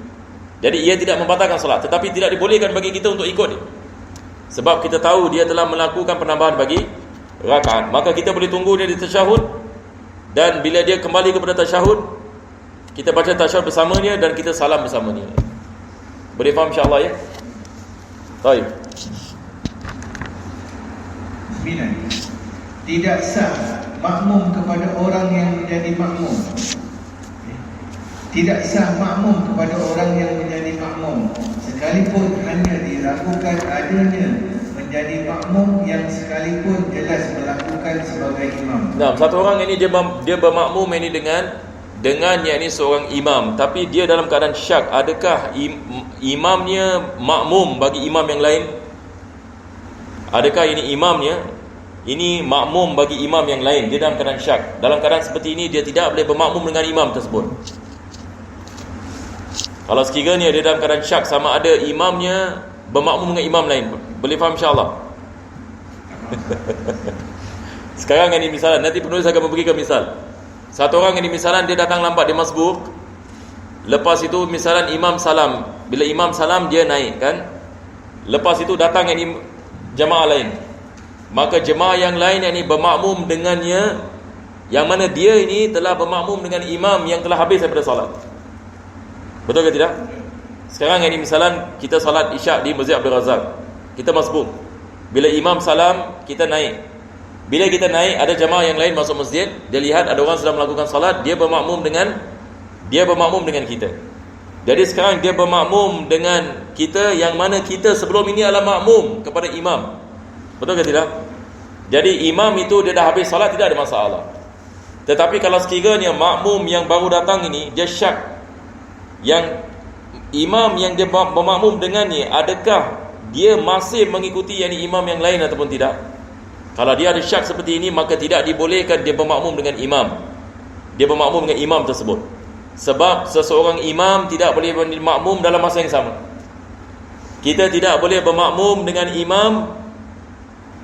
Jadi ia tidak membatalkan solat, tetapi tidak dibolehkan bagi kita untuk ikut dia. Sebab kita tahu dia telah melakukan penambahan bagi rakaat. Maka kita boleh tunggu dia di tasyahud, dan bila dia kembali kepada tasyahud, kita baca tasyahud bersamanya dan kita salam bersamanya. Boleh faham insya-Allah ya? Baik. 9. Tidak sah makmum kepada orang yang menjadi makmum. Tidak sah makmum kepada orang yang menjadi makmum, sekalipun hanya diragukan adanya menjadi makmum yang sekalipun jelas melakukan sebagai imam. Nah, satu orang ini dia bermakmum ini dengan seorang imam, tapi dia dalam keadaan syak. Adakah imamnya makmum bagi imam yang lain? Adakah ini imamnya ini makmum bagi imam yang lain? Dia dalam keadaan syak. Dalam keadaan seperti ini dia tidak boleh bermakmum dengan imam tersebut. Kalau sekiranya dia dalam keadaan syak, sama ada imamnya bermakmum dengan imam lain. Boleh faham insya-Allah? Sekarang ini misalan, nanti penulis akan memberikan misal. Satu orang ini misalan dia datang lambat, dia masbuk. Lepas itu misalan imam salam. Bila imam salam dia naik kan. Lepas itu datang jemaah lain. Maka jemaah yang lain yang bermakmum dengannya, yang mana dia ini telah bermakmum dengan imam yang telah habis daripada solat. Betul ke tidak? Sekarang ini misalan kita salat isyak di Masjid Abdul Razak. Kita masbuk. Bila imam salam, kita naik. Bila kita naik, ada jemaah yang lain masuk masjid, dia lihat ada orang sedang melakukan salat, dia bermakmum dengan kita. Jadi sekarang dia bermakmum dengan kita, yang mana kita sebelum ini adalah makmum kepada imam. Betul ke tidak? Jadi imam itu dia dah habis salat, tidak ada masalah. Tetapi kalau sekiranya makmum yang baru datang ini dia syak, yang imam yang dia bermakmum dengannya, adakah dia masih mengikuti imam yang lain ataupun tidak? Kalau dia ada syak seperti ini, maka tidak dibolehkan dia bermakmum dengan imam. Dia bermakmum dengan imam tersebut. Sebab seseorang imam tidak boleh bermakmum dalam masa yang sama. Kita tidak boleh bermakmum dengan imam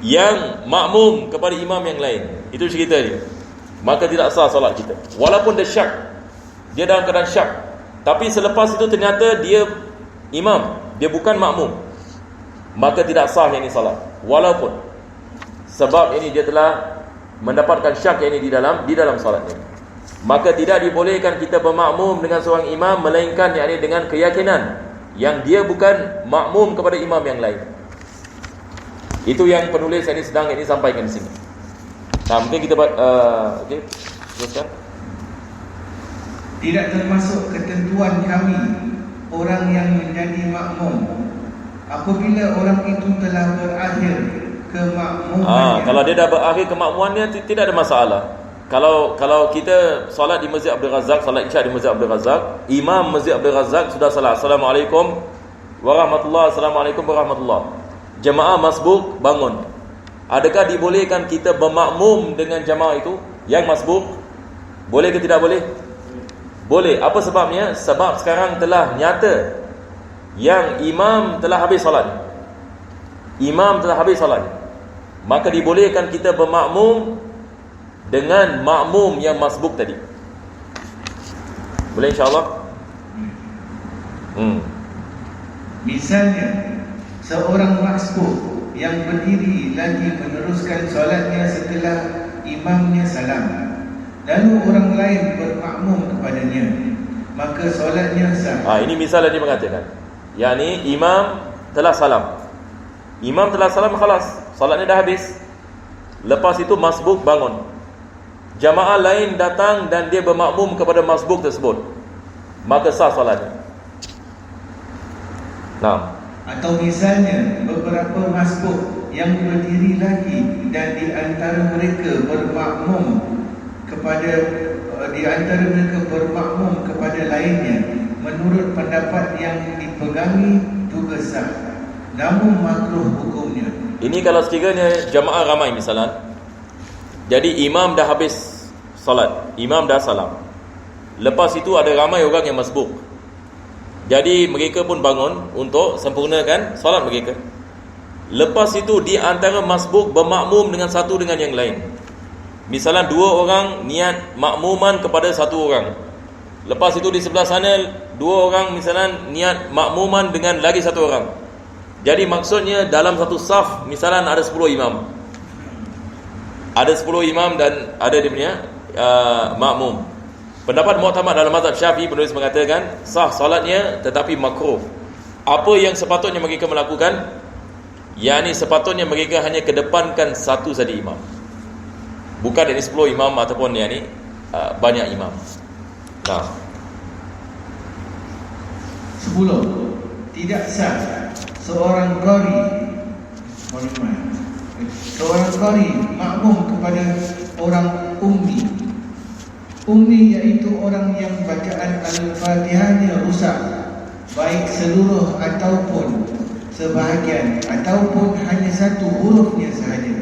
yang makmum kepada imam yang lain. Itu cerita dia. Maka tidak sah solat kita. Walaupun dia syak, dia dalam keadaan syak, tapi selepas itu ternyata dia imam, dia bukan makmum, maka tidak sah yang ini salat. Walaupun sebab ini dia telah mendapatkan syak yang ini di dalam salatnya, maka tidak dibolehkan kita bermakmum dengan seorang imam melainkan yang ini dengan keyakinan yang dia bukan makmum kepada imam yang lain. Itu yang penulis ini sedang ini sampaikan di sini. Nah, mungkin kita okey, teruskan. Tidak termasuk ketentuan kami orang yang menjadi makmum apabila orang itu telah berakhir kemakmumannya. Kalau dia dah berakhir kemakmumannya, tidak ada masalah. Kalau kita solat di Masjid Abdul Razak, solat Isyak di Masjid Abdul Razak, imam Masjid Abdul Razak sudah salat, Assalamualaikum warahmatullahi, Assalamualaikum warahmatullahi. Jemaah masbuk bangun. Adakah dibolehkan kita bermakmum dengan jemaah itu yang masbuk? Boleh ke tidak boleh? Boleh. Apa sebabnya? Sebab sekarang telah nyata yang imam telah habis solat. Imam telah habis solat, maka dibolehkan kita bermakmum dengan makmum yang masbuk tadi. Boleh insya-Allah? Misalnya seorang masbuk yang berdiri lagi meneruskan solatnya setelah imamnya salam, lalu orang lain bermakmum kepadanya, maka solatnya sah. Ini misal yang dia mengatakan, yakni imam telah salam. Imam telah salam, khalas, solatnya dah habis. Lepas itu masbuk bangun, jamaah lain datang dan dia bermakmum kepada masbuk tersebut, maka sah solatnya. Nah, atau misalnya beberapa masbuk yang berdiri lagi dan di antara mereka bermakmum kepada lainnya menurut pendapat yang dipegangi juga sah, namun makruh hukumnya. Ini kalau sekiranya jamaah ramai misalan, jadi imam dah habis solat, imam dah salam, lepas itu ada ramai orang yang masbuk, jadi mereka pun bangun untuk sempurnakan solat mereka. Lepas itu di antara masbuk bermakmum dengan satu dengan yang lain. Misalan dua orang niat makmuman kepada satu orang, lepas itu di sebelah sana dua orang misalan niat makmuman dengan lagi satu orang. Jadi maksudnya dalam satu saf misalan ada 10 imam, ada 10 imam dan ada dia punya makmum. Pendapat muktamad dalam mazhab Syafi'i, penulis mengatakan sah solatnya tetapi makruh. Apa yang sepatutnya mereka melakukan? yakni sepatutnya mereka hanya kedepankan satu saja imam, bukan dari 10 imam ataupun yakni banyak imam. Nah, 10. Tidak sah seorang qari makmum kepada orang ummi. Ummi iaitu orang yang bacaan Al-Fatihahnya rusak, baik seluruh ataupun sebahagian, ataupun hanya satu hurufnya sahaja.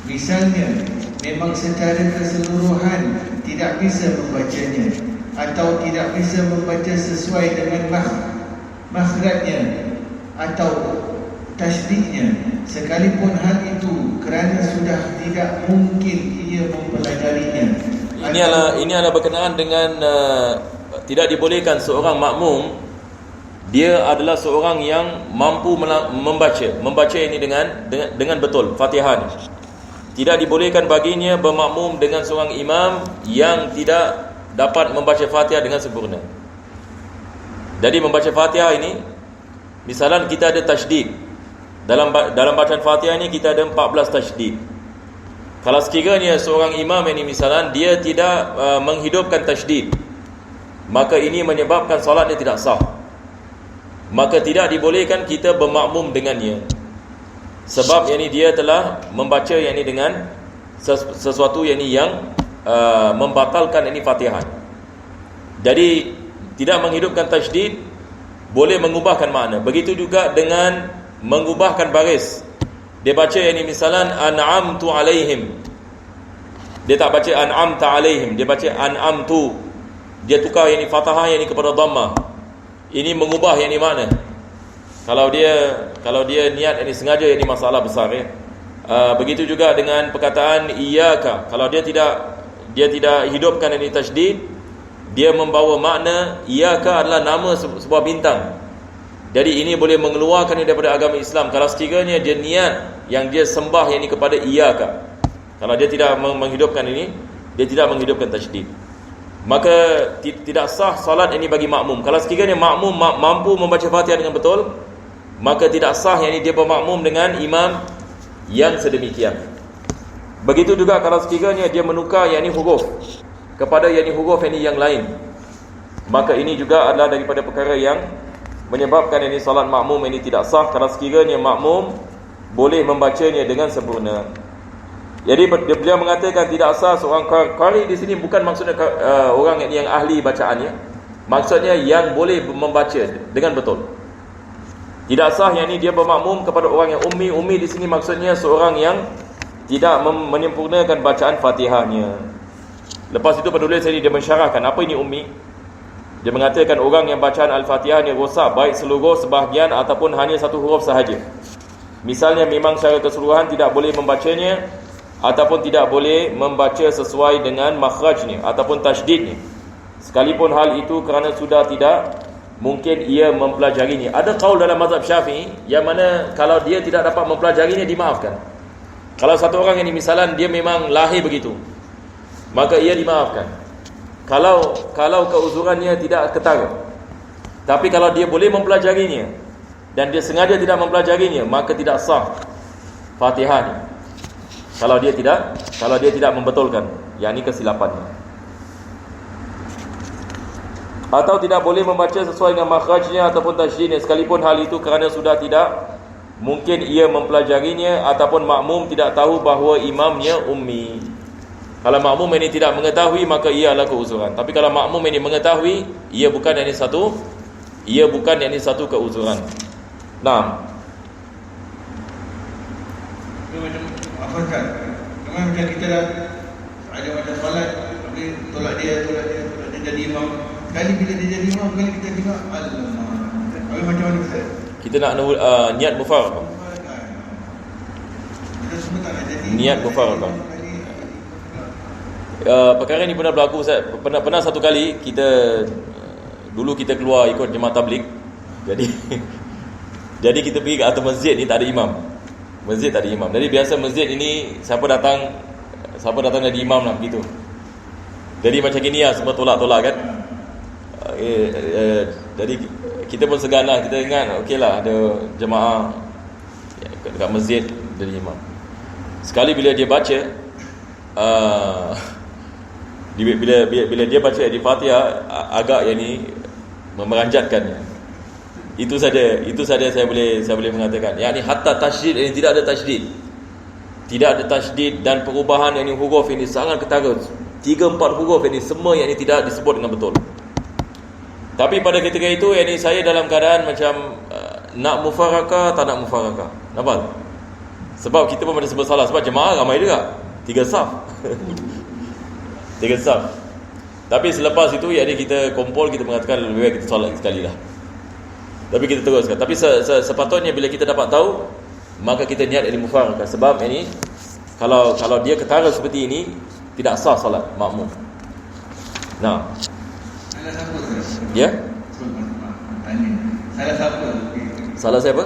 Misalnya, memang secara keseluruhan tidak bisa membacanya, atau tidak bisa membaca sesuai dengan makhrajnya atau tasydidnya, sekalipun hal itu kerana sudah tidak mungkin ia mempelajarinya. Ini adalah berkenaan dengan tidak dibolehkan seorang makmum, dia adalah seorang yang mampu membaca ini dengan betul Fatihah ni. Tidak dibolehkan baginya bermakmum dengan seorang imam yang tidak dapat membaca Fatihah dengan sempurna. Jadi membaca Fatihah ini, misalan kita ada tasydid. Dalam bacaan Fatihah ini kita ada 14 tasydid. Kalau sekiranya seorang imam ini misalan dia tidak menghidupkan tasydid, maka ini menyebabkan solat dia tidak sah. Maka tidak dibolehkan kita bermakmum dengannya, sebab yakni dia telah membaca yakni dengan sesuatu yakni yang membatalkan ini Fatihah. Jadi tidak menghidupkan tasydid boleh mengubahkan makna. Begitu juga dengan mengubahkan baris. Dia baca yakni misalan an'amtu alaihim, dia tak baca an'amta alaihim, dia baca an'amtu. Dia tukar yakni fathah yakni kepada dhammah. Ini mengubah yakni makna. Kalau dia niat yakni sengaja, yakni masalah besar ya. Begitu juga dengan perkataan iyyaka. Kalau dia tidak hidupkan yakni tasydid, dia membawa makna iyyaka adalah nama sebuah bintang. Jadi ini boleh mengeluarkan dia daripada agama Islam kalau sekiranya dia niat yang dia sembah yang ini kepada iyaka. Kalau dia tidak menghidupkan ini, dia tidak menghidupkan tasydid, maka tidak sah salat ini bagi makmum. Kalau sekiranya makmum mampu membaca Fatihah dengan betul, maka tidak sah yang ini dia bermakmum dengan imam yang sedemikian. Begitu juga kalau sekiranya dia menukar yang ini huruf kepada yang ini huruf yang ini yang lain, maka ini juga adalah daripada perkara yang menyebabkan ini salat makmum ini tidak sah kalau sekiranya makmum boleh membacanya dengan sempurna. Jadi beliau mengatakan tidak sah seorang qari di sini bukan maksudnya orang yang ahli bacaannya, maksudnya yang boleh membaca dengan betul. Tidak sah yang ini dia bermakmum kepada orang yang ummi. Ummi di sini maksudnya seorang yang tidak menyempurnakan bacaan Fatihahnya. Lepas itu penulis ini dia mensyarahkan apa ini ummi. Dia mengatakan orang yang bacaan Al-Fatihahnya rosak, baik seluruh, sebahagian ataupun hanya satu huruf sahaja. Misalnya memang secara keseluruhan tidak boleh membacanya, ataupun tidak boleh membaca sesuai dengan makhrajnya ataupun tasydidnya, sekalipun hal itu kerana sudah tidak mungkin ia mempelajarinya. Ada qaul dalam mazhab Syafi'i yang mana kalau dia tidak dapat mempelajarinya dimaafkan. Kalau satu orang yang misalan dia memang lahir begitu, maka ia dimaafkan. Kalau keuzurannya tidak ketara. Tapi kalau dia boleh mempelajarinya dan dia sengaja tidak mempelajarinya, maka tidak sah Fatihahnya. Kalau dia tidak membetulkan, yakni kesilapannya. Atau tidak boleh membaca sesuai dengan makhrajnya ataupun tasydidnya, sekalipun hal itu kerana sudah tidak mungkin ia mempelajarinya ataupun makmum tidak tahu bahawa imamnya ummi. Kalau makmum ini tidak mengetahui, maka ia adalah keuzuran. Tapi kalau makmum ini mengetahui, ia bukan yang ini satu keuzuran. Nah, Macam kita dah ada macam solat, tapi tolak dia jadi imam. Kali bila dia jadi imam, kali kita tengok alamak. Tapi macam mana Ustaz? kita nak niat mufaraqah. Kita semua tak nak jadi Niat mufaraqah. Perkara ini pernah berlaku Ustaz. Pernah satu kali dulu kita keluar ikut jemaah tabligh. Jadi kita pergi ke atas masjid ni tak ada imam. Masjid tak ada imam. Jadi biasa masjid ini siapa datang jadi imam lah begitu. Jadi macam gini lah, semua tolak-tolak kan. Jadi kita pun segan lah. Kita ingat okeylah ada jemaah dekat masjid jadi imam. Sekali bila dia baca bila dia baca di Fatihah agak yang ni memeranjatkannya. Itu saja saya boleh mengatakan. Yakni hatta tasydid ini tidak ada tasydid. Tidak ada tasydid dan perubahan yang ini huruf ini sangat ketara. 3-4 huruf ini semua yang ini tidak disebut dengan betul. Tapi pada ketika itu yang ini saya dalam keadaan macam nak mufaraqah tak nak mufaraqah. Nampak? Sebab kita pun ada sebab salah sebab jemaah ramai juga. 3 saf. 3 saf. Tapi selepas itu yakni kita kumpul, kita mengatakan lebih baik kita solat sekali lah. Tapi kita teruskan. Tapi sepatutnya bila kita dapat tahu, maka kita niat ini mufaraqah. Sebab ini kalau dia ketara seperti ini, tidak sah solat makmum. Nah. Salah siapa Ustaz? Ya? Tanya. Salah siapa? Salah siapa?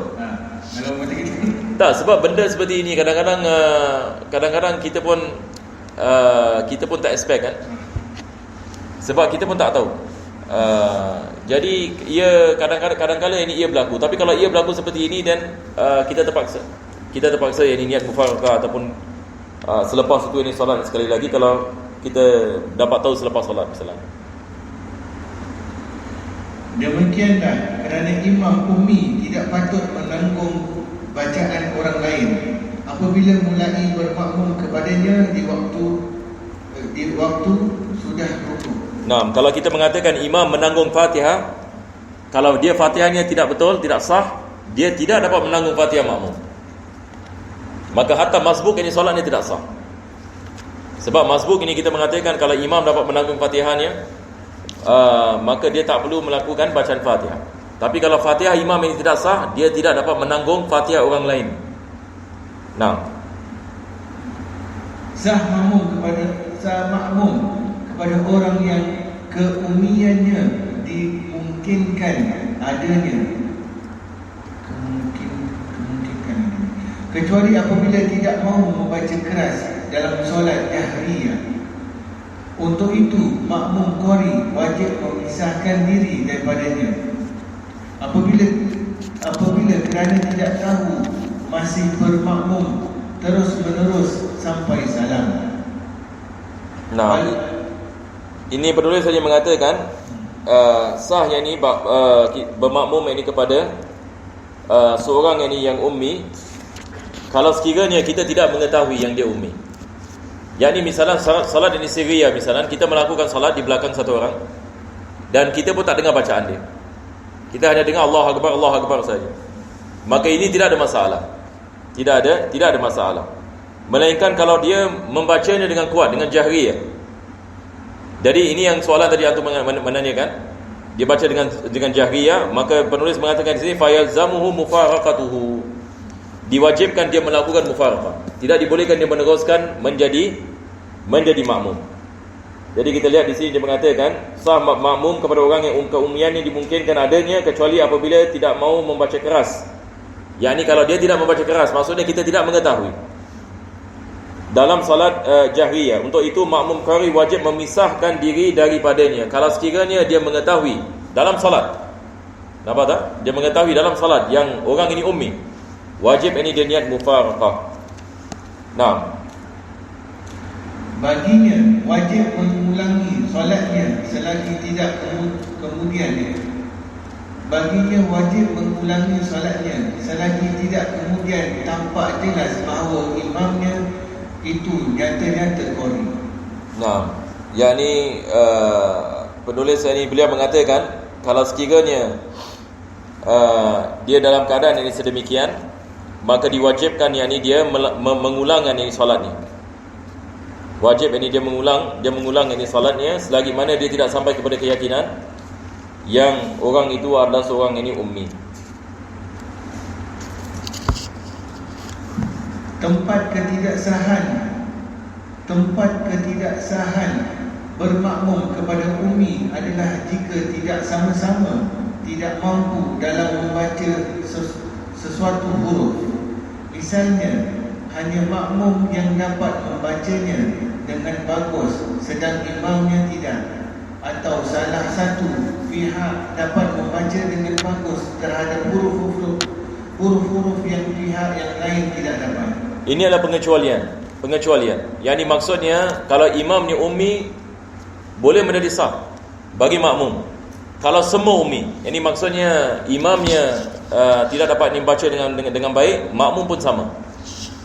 Kalau macam itu. Tak, sebab benda seperti ini kadang-kadang kita pun tak expect kan. Sebab kita pun tak tahu. Jadi ia kadang-kadang ini ia berlaku. Tapi kalau ia berlaku seperti ini dan kita terpaksa yang ini niat mufaraqah ataupun selepas itu ini solat sekali lagi kalau kita dapat tahu selepas solat misalnya. Demikianlah kerana imam ummi tidak patut menanggung bacaan orang lain apabila mulai bermakmum kepadanya di waktu sudah rukuk. Nah, kalau kita mengatakan imam menanggung Fatihah, kalau dia Fatihahnya tidak betul, tidak sah, dia tidak dapat menanggung Fatihah makmum. Maka hatta masbuk ini solat ini tidak sah. Sebab masbuk ini kita mengatakan kalau imam dapat menanggung Fatihahnya, maka dia tak perlu melakukan bacaan Fatihah. Tapi kalau Fatihah imam ini tidak sah, dia tidak dapat menanggung Fatihah orang lain. Nah, Sah makmum kepada orang yang keumiannya dimungkinkan adanya kecuali apabila tidak mahu membaca keras dalam solat jahriyah. Untuk itu, makmum qari wajib memisahkan diri daripadanya. Apabila kerana tidak tahu masih bermakmum terus menerus sampai salam. Nah, ini penulis saja mengatakan sahnya ini bermakmum ini kepada seorang yang ummi kalau sekiranya kita tidak mengetahui yang dia ummi. Yakni misalnya salat di Syria, misalnya kita melakukan salat di belakang satu orang dan kita pun tak dengar bacaan dia. Kita hanya dengar Allahu Akbar saja. Maka ini tidak ada masalah. Tidak ada masalah. Melainkan kalau dia membacanya dengan kuat, dengan jahriyah. Jadi ini yang soalan tadi antum menanyakan. Dia baca dengan jahriyah, maka penulis mengatakan di sini fayalzamuhu mufaraqatuhu. Diwajibkan dia melakukan mufaraqah. Tidak dibolehkan dia meneruskan menjadi makmum. Jadi kita lihat di sini dia mengatakan sah makmum kepada orang yang keummian yang dimungkinkan adanya kecuali apabila tidak mau membaca keras. Yakni kalau dia tidak membaca keras, maksudnya kita tidak mengetahui. Dalam salat jahriyah, untuk itu makmum qari wajib memisahkan diri daripadanya. Kalau sekiranya dia mengetahui dalam salat, nampak tak? Dia mengetahui dalam salat yang orang ini ummi, wajib ini dia niat mufaraqah. Nah, baginya wajib mengulangi solatnya selagi tidak kemudian. Baginya wajib mengulangi solatnya selagi tidak kemudian tampak jelas bahawa imamnya itu nyata-nyata qari. Nah, yakni penulis ini beliau mengatakan kalau sekiranya dia dalam keadaan ini sedemikian, maka diwajibkan yakni dia mengulangkan ini solat ni. Wajib ini dia mengulang ini solatnya selagi mana dia tidak sampai kepada keyakinan yang orang itu adalah seorang ini ummi. Tempat ketidaksahan bermakmum kepada ummi adalah jika tidak sama-sama tidak mampu dalam membaca sesuatu huruf. Misalnya, hanya makmum yang dapat membacanya dengan bagus sedang imamnya tidak, atau salah satu pihak dapat membaca dengan bagus terhadap huruf-huruf yang pihak yang lain tidak dapat. Ini adalah pengecualian. Yang ini maksudnya kalau imamnya ummi boleh menjadi sah bagi makmum. Kalau semua ummi, ini maksudnya imamnya tidak dapat membaca dengan baik, makmum pun sama.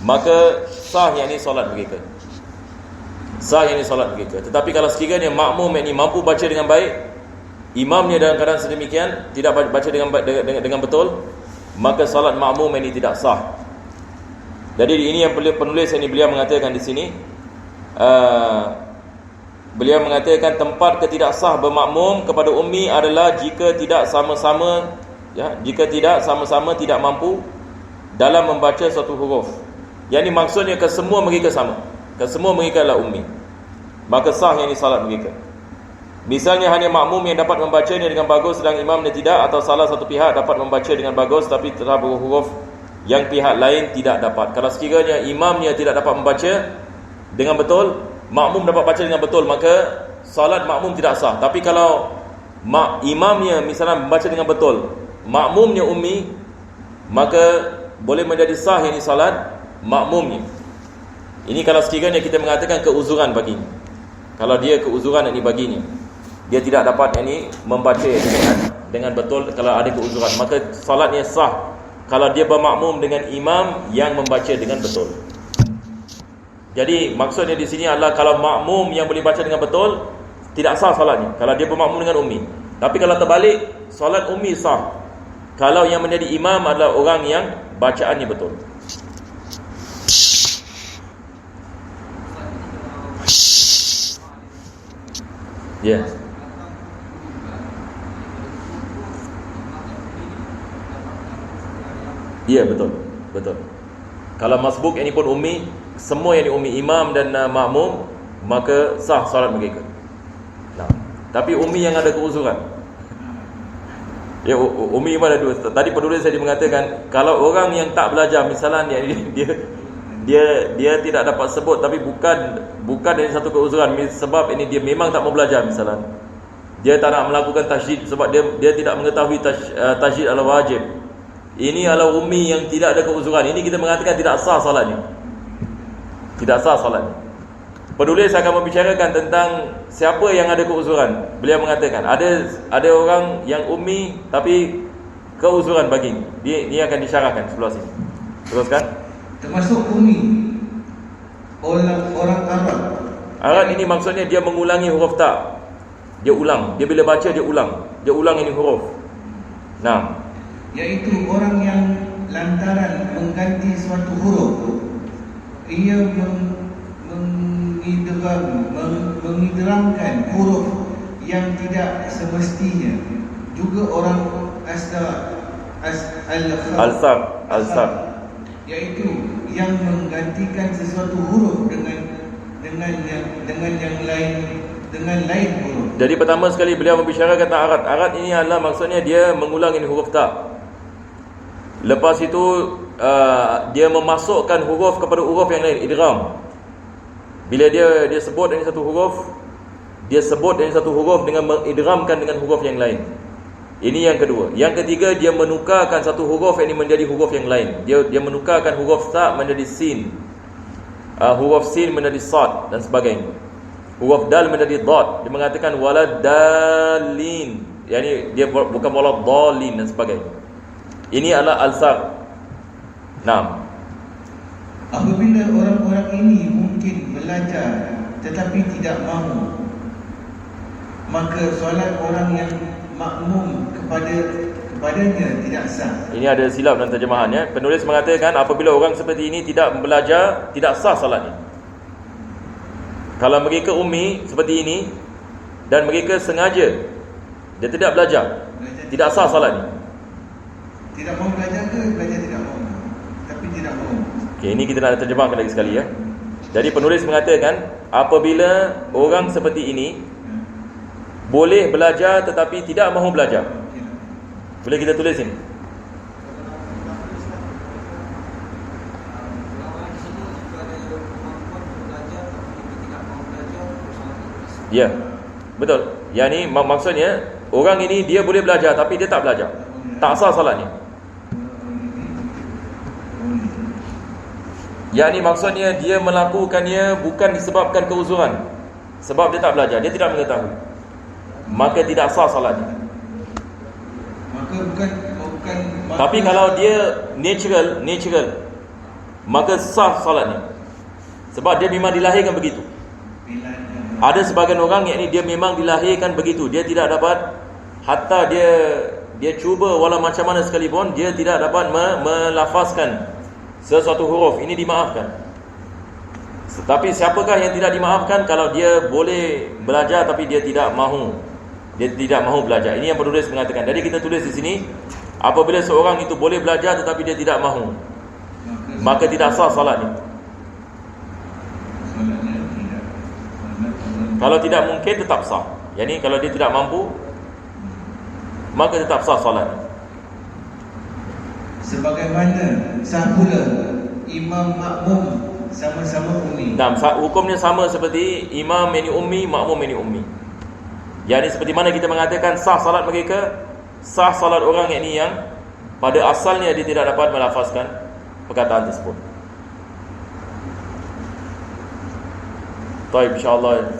Maka sah yang ini solat mereka. Tetapi kalau sekiranya makmum ini mampu baca dengan baik, imamnya dalam keadaan sedemikian tidak baca dengan betul, maka solat makmum ini tidak sah. Jadi ini yang penulis ini beliau mengatakan di sini, beliau mengatakan tempat ketidaksah bermakmum kepada ummi adalah jika tidak sama-sama tidak mampu dalam membaca suatu huruf. Yang ini maksudnya kesemua mereka sama. Kesemua mereka adalah ummi. Maka sah yang ini salat mereka. Misalnya hanya makmum yang dapat membacanya dengan bagus sedang imamnya tidak, atau salah satu pihak dapat membaca dengan bagus tapi terhadap huruf yang pihak lain tidak dapat. Kalau sekiranya imamnya tidak dapat membaca dengan betul, makmum dapat baca dengan betul, maka salat makmum tidak sah. Tapi kalau imamnya misalnya membaca dengan betul, makmumnya ummi, maka boleh menjadi sah ini salat makmumnya. Ini kalau sekiranya kita mengatakan keuzuran baginya. Kalau dia keuzuran ini baginya, dia tidak dapat ini membaca dengan betul, kalau ada keuzuran, maka salatnya sah kalau dia bermakmum dengan imam yang membaca dengan betul. Jadi maksudnya di sini adalah kalau makmum yang boleh baca dengan betul, tidak sah salatnya kalau dia bermakmum dengan ummi. Tapi kalau terbalik, salat ummi sah kalau yang menjadi imam adalah orang yang bacaannya betul. Ya. Ya, betul. Kalau masbuk ini pun ummi, semua yang ummi imam dan makmum, maka sah salat mereka. Nah, tapi ummi yang ada keuzuran. Ya, umi mana dua. Tadi penulis saya mengatakan kalau orang yang tak belajar, misalnya dia tidak dapat sebut, tapi bukan dari satu keuzuran, sebab ini dia memang tak mau belajar, misalnya dia tak nak melakukan tajdid sebab dia tidak mengetahui tajdid adalah wajib. Ini adalah umi yang tidak ada keuzuran. Ini kita mengatakan tidak sah salatnya. Tidak sah salatnya. Penulis akan membicarakan tentang siapa yang ada keuzuran. Beliau mengatakan ada orang yang ummi tapi keuzuran bagi. Dia akan disyarahkan sebelah sini. Teruskan. Termasuk ummi orang Arab. Arab ini maksudnya dia mengulangi huruf ta. Dia ulang. Dia bila baca dia ulang. Dia ulang ini huruf. Nah, Iaitu orang yang lantaran mengganti suatu huruf, ia mengidramkan huruf yang tidak semestinya. Juga orang al-sar, iaitu yang menggantikan sesuatu huruf dengan yang lain huruf. Jadi pertama sekali beliau membicarakan tentang arat. Arat ini adalah maksudnya dia mengulang ini huruf ta. Lepas itu dia memasukkan huruf kepada huruf yang lain, idgham. Bila dia sebut ini satu huruf, dia sebut ini satu huruf dengan mengidghamkan dengan huruf yang lain. Ini yang kedua. Yang ketiga, dia menukarkan satu huruf ini menjadi huruf yang lain. Dia menukarkan huruf ta menjadi sin, huruf sin menjadi sad dan sebagainya. Huruf dal menjadi dad. Dia mengatakan waladallin, yakni dia bukan waladdallin dan sebagainya. Ini adalah al-sar. Nah, apabila orang-orang ini mungkin belajar tetapi tidak mahu, maka solat orang yang makmum kepadanya tidak sah. Ini ada silap dalam terjemahan ya. Penulis mengatakan apabila orang seperti ini tidak belajar, tidak sah salatnya. Kalau mereka ummi seperti ini dan mereka sengaja dia tidak belajar, tidak sah salatnya. Tidak mau belajar ke belajar tidak mau, tapi tidak mau. Okey, ini kita nak terjemahkan lagi sekali ya. Jadi penulis mengatakan apabila orang seperti ini boleh belajar tetapi tidak mahu belajar. Boleh kita tulis ini. Ya, betul. Yang ni maksudnya orang ini dia boleh belajar tapi dia tak belajar. Tak sah salatnya. Yang ni maksudnya dia melakukannya bukan disebabkan keuzuran, sebab dia tak belajar, dia tidak mengetahui, maka tidak sah salatnya. Maka bukan Tapi kalau dia natural, maka sah salatnya. Sebab dia memang dilahirkan begitu. Ada sebagian orang yakni dia memang dilahirkan begitu, dia tidak dapat, hatta dia cuba walau macam mana sekalipun dia tidak dapat melafazkan sesuatu huruf, ini dimaafkan. Tetapi siapakah yang tidak dimaafkan? Kalau dia boleh belajar tapi dia tidak mahu, dia tidak mahu belajar. Ini yang penulis mengatakan. Jadi kita tulis di sini, apabila seorang itu boleh belajar tetapi dia tidak mahu, maka tidak sah salatnya. Kalau tidak mungkin tetap sah. Yani kalau dia tidak mampu, maka tetap sah salatnya. Sebagaimana sah pula imam makmum sama-sama ummi. Dan hukumnya sama seperti imam ini ummi, makmum ini ummi. Yani seperti mana kita mengatakan sah salat mereka, sah salat orang yang pada asalnya dia tidak dapat melafazkan perkataan tersebut. Baik, insya-Allah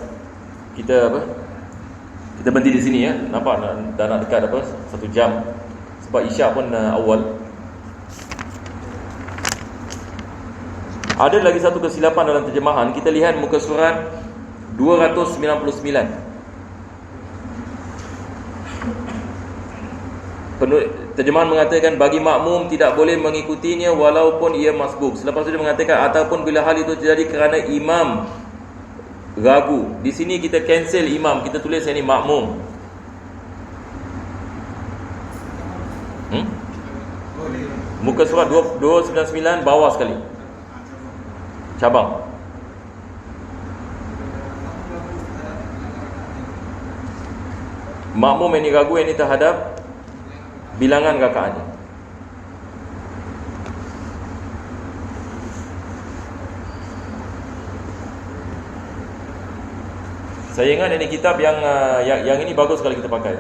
kita berhenti di sini ya. Nampak dah nak dekat 1 jam. Sebab Isyak pun awal. Ada lagi satu kesilapan dalam terjemahan. Kita lihat muka surat 299. Terjemahan mengatakan bagi makmum tidak boleh mengikutinya walaupun ia masbuk. Selepas itu dia mengatakan ataupun bila hal itu terjadi kerana imam ragu. Di sini kita cancel imam, kita tulis ini makmum. Muka surat 299 bawah sekali. Cabang. Makmum ini ragu ini terhadap bilangan rakaatnya. Saya ingat ini kitab yang ini bagus sekali kita pakai.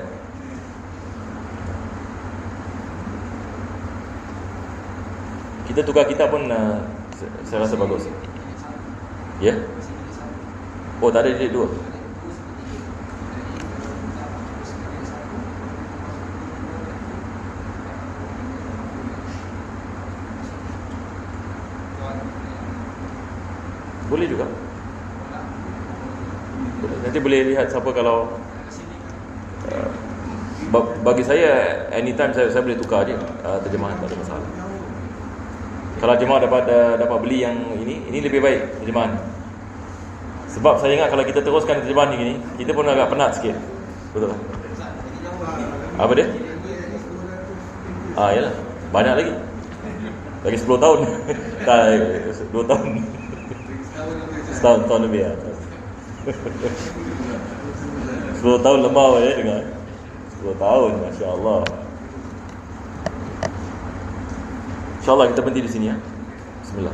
Kita tukar kitab pun saya rasa bagus. Ya? Oh, tak ada jilid 2. Boleh juga. Nanti boleh lihat siapa kalau bagi saya anytime saya boleh tukar je terjemahan, tak ada masalah. Kalau jemaah dapat beli yang ini lebih baik terjemahan. Sebab saya ingat kalau kita teruskan terjemahan ni, kita pun agak penat sikit. Betul tak? Apa dia? Yalah, banyak lagi. Lagi 10 tahun. Tak, 2 tahun. Setahun lebih 10 tahun lemah dengar. 10 tahun, masya-Allah. InsyaAllah kita berhenti di sini ya. Bismillah.